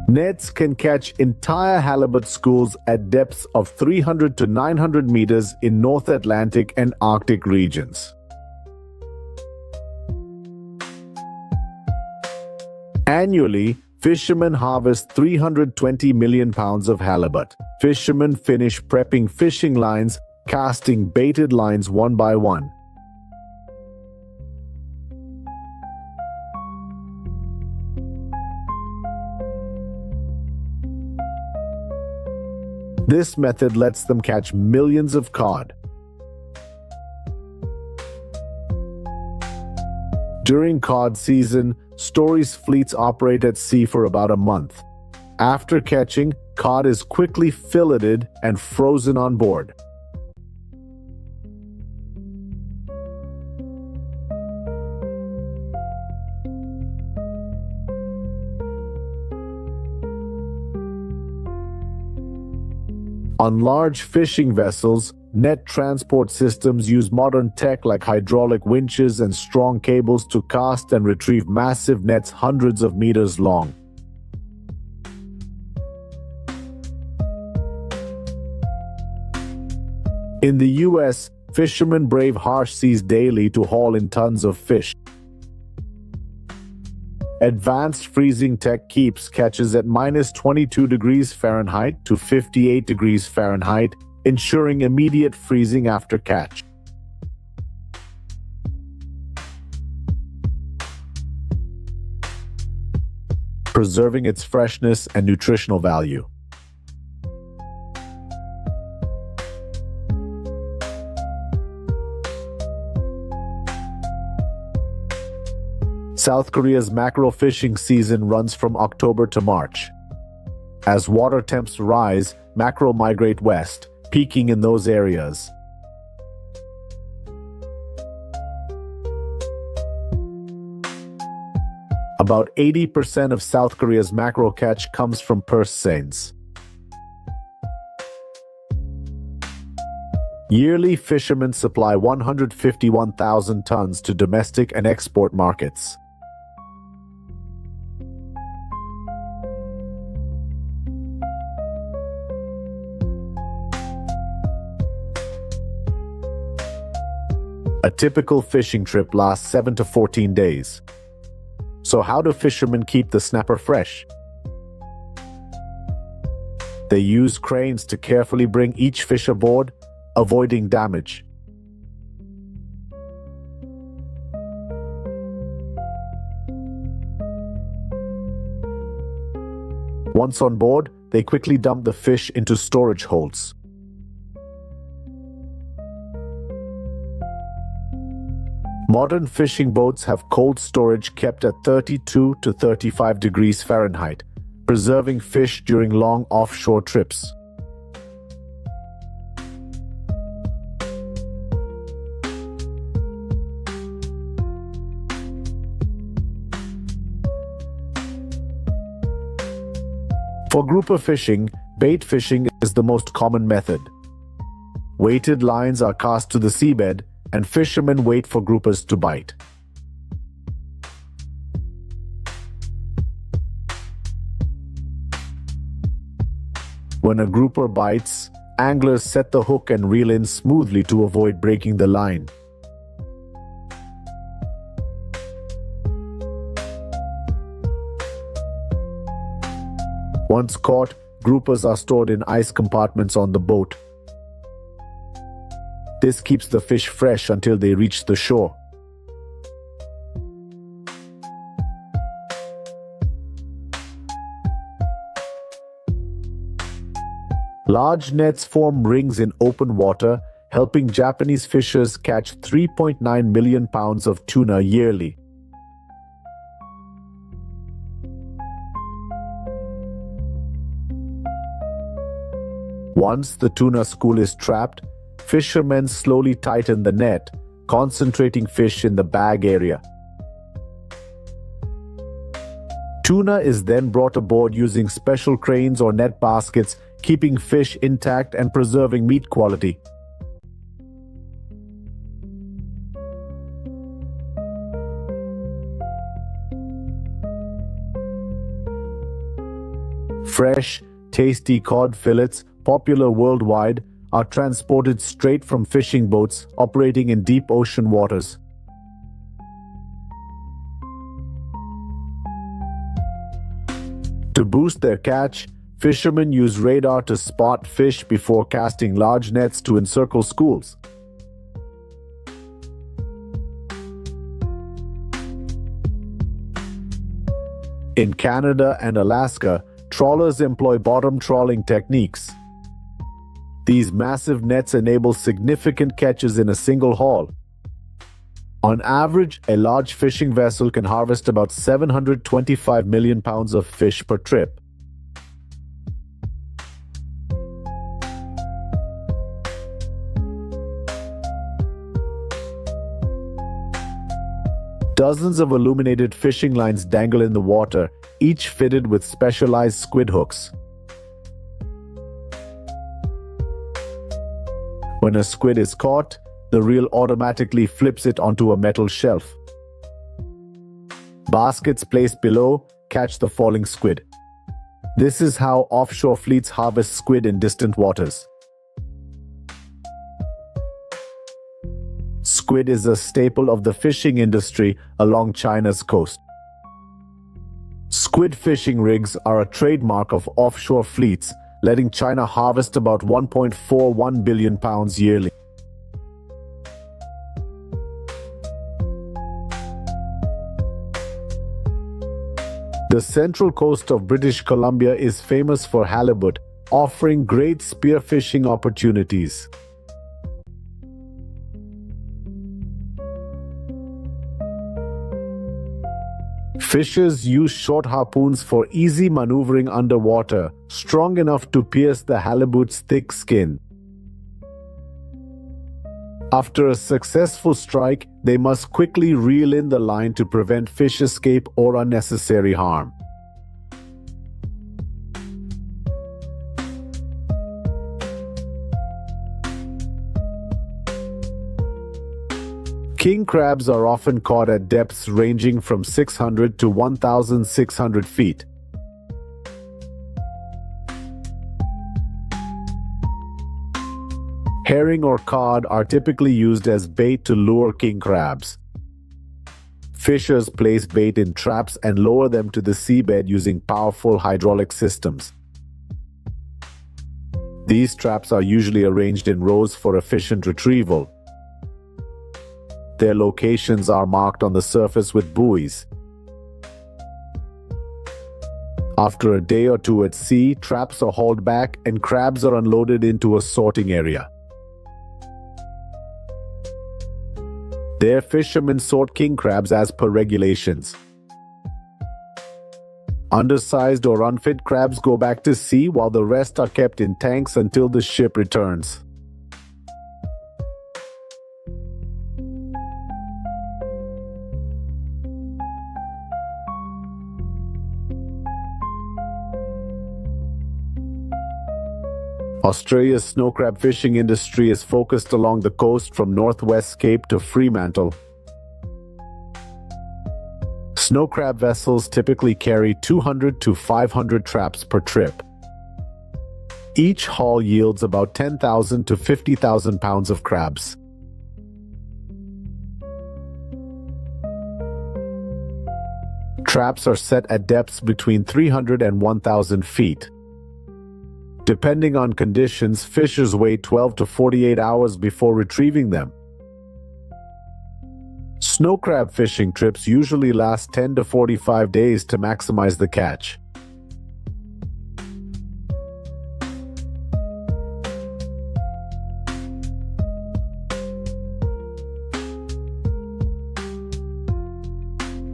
Speaker 3: Nets can catch entire halibut schools at depths of 300 to 900 meters in North Atlantic and Arctic regions. Annually, fishermen harvest 320 million pounds of halibut. Fishermen finish prepping fishing lines, casting baited lines one by one. This method lets them catch millions of cod. During cod season, Story's fleets operate at sea for about a month. After catching, cod is quickly filleted and frozen on board. On large fishing vessels, net transport systems use modern tech like hydraulic winches and strong cables to cast and retrieve massive nets hundreds of meters long. In the US, fishermen brave harsh seas daily to haul in tons of fish. Advanced freezing tech keeps catches at minus 22 degrees Fahrenheit to 58 degrees Fahrenheit, ensuring immediate freezing after catch. Preserving its freshness and nutritional value. South Korea's mackerel fishing season runs from October to March. As water temps rise, mackerel migrate west, peaking in those areas. About 80% of South Korea's mackerel catch comes from purse seines. Yearly, fishermen supply 151,000 tons to domestic and export markets. A typical fishing trip lasts 7 to 14 days. So how do fishermen keep the snapper fresh? They use cranes to carefully bring each fish aboard, avoiding damage. Once on board, they quickly dump the fish into storage holds. Modern fishing boats have cold storage kept at 32 to 35 degrees Fahrenheit, preserving fish during long offshore trips. For grouper fishing, bait fishing is the most common method. Weighted lines are cast to the seabed, and fishermen wait for groupers to bite. When a grouper bites, anglers set the hook and reel in smoothly to avoid breaking the line. Once caught, groupers are stored in ice compartments on the boat. This keeps the fish fresh until they reach the shore. Large nets form rings in open water, helping Japanese fishers catch 3.9 million pounds of tuna yearly. Once the tuna school is trapped, fishermen slowly tighten the net, concentrating fish in the bag area. Tuna is then brought aboard using special cranes or net baskets, keeping fish intact and preserving meat quality. Fresh, tasty cod fillets, popular worldwide, are transported straight from fishing boats operating in deep ocean waters. To boost their catch, fishermen use radar to spot fish before casting large nets to encircle schools. In Canada and Alaska, trawlers employ bottom trawling techniques. These massive nets enable significant catches in a single haul. On average, a large fishing vessel can harvest about 725 million pounds of fish per trip. Dozens of illuminated fishing lines dangle in the water, each fitted with specialized squid hooks. When a squid is caught, the reel automatically flips it onto a metal shelf. Baskets placed below catch the falling squid. This is how offshore fleets harvest squid in distant waters. Squid is a staple of the fishing industry along China's coast. Squid fishing rigs are a trademark of offshore fleets, letting China harvest about 1.41 billion pounds yearly. The central coast of British Columbia is famous for halibut, offering great spearfishing opportunities. Fishers use short harpoons for easy maneuvering underwater, strong enough to pierce the halibut's thick skin. After a successful strike, they must quickly reel in the line to prevent fish escape or unnecessary harm. King crabs are often caught at depths ranging from 600 to 1,600 feet. Herring or cod are typically used as bait to lure king crabs. Fishers place bait in traps and lower them to the seabed using powerful hydraulic systems. These traps are usually arranged in rows for efficient retrieval. Their locations are marked on the surface with buoys. After a day or two at sea, traps are hauled back and crabs are unloaded into a sorting area. There, fishermen sort king crabs as per regulations. Undersized or unfit crabs go back to sea while the rest are kept in tanks until the ship returns. Australia's snow crab fishing industry is focused along the coast from Northwest Cape to Fremantle. Snow crab vessels typically carry 200 to 500 traps per trip. Each haul yields about 10,000 to 50,000 pounds of crabs. Traps are set at depths between 300 and 1,000 feet. Depending on conditions, fishers wait 12 to 48 hours before retrieving them. Snow crab fishing trips usually last 10 to 45 days to maximize the catch.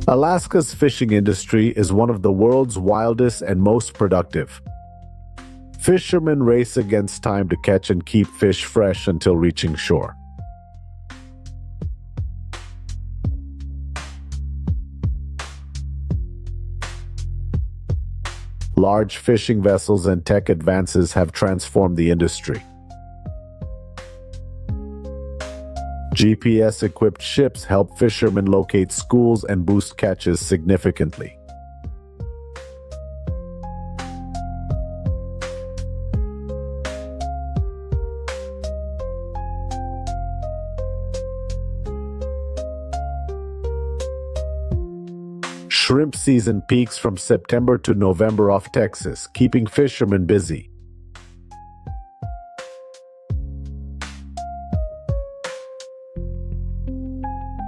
Speaker 3: Alaska's fishing industry is one of the world's wildest and most productive. Fishermen race against time to catch and keep fish fresh until reaching shore. Large fishing vessels and tech advances have transformed the industry. GPS-equipped ships help fishermen locate schools and boost catches significantly. Shrimp season peaks from September to November off Texas, keeping fishermen busy.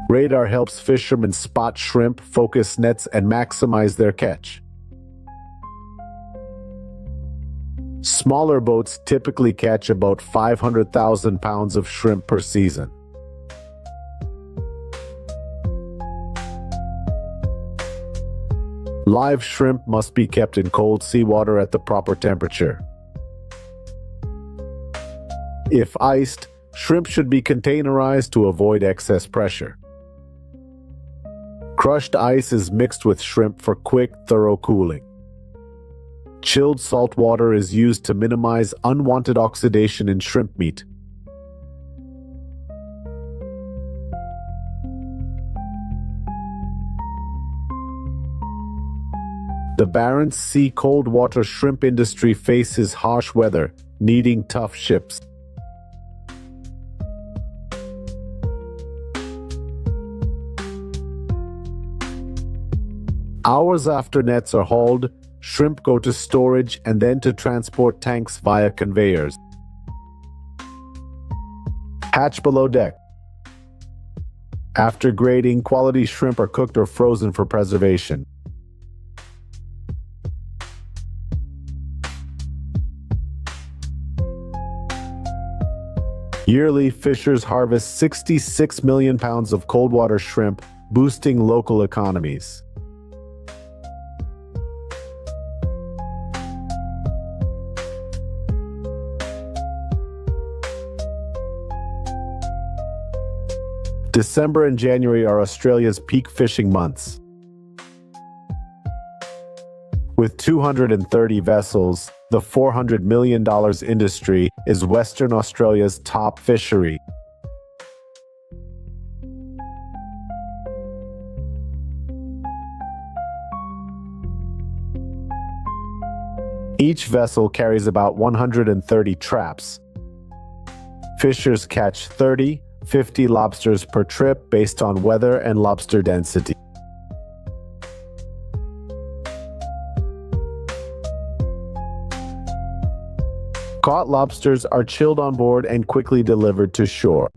Speaker 3: Radar helps fishermen spot shrimp, focus nets, and maximize their catch. Smaller boats typically catch about 500,000 pounds of shrimp per season. Live shrimp must be kept in cold seawater at the proper temperature. If iced, shrimp should be containerized to avoid excess pressure. Crushed ice is mixed with shrimp for quick, thorough cooling. Chilled salt water is used to minimize unwanted oxidation in shrimp meat. The Barents Sea cold water shrimp industry faces harsh weather, needing tough ships. Hours after nets are hauled, shrimp go to storage and then to transport tanks via conveyors. Hatch below deck. After grading, quality shrimp are cooked or frozen for preservation. Yearly, fishers harvest 66 million pounds of cold water shrimp, boosting local economies. December and January are Australia's peak fishing months. With 230 vessels, the $400 million industry is Western Australia's top fishery. Each vessel carries about 130 traps. Fishers catch 30-50 lobsters per trip based on weather and lobster density. Caught lobsters are chilled on board and quickly delivered to shore.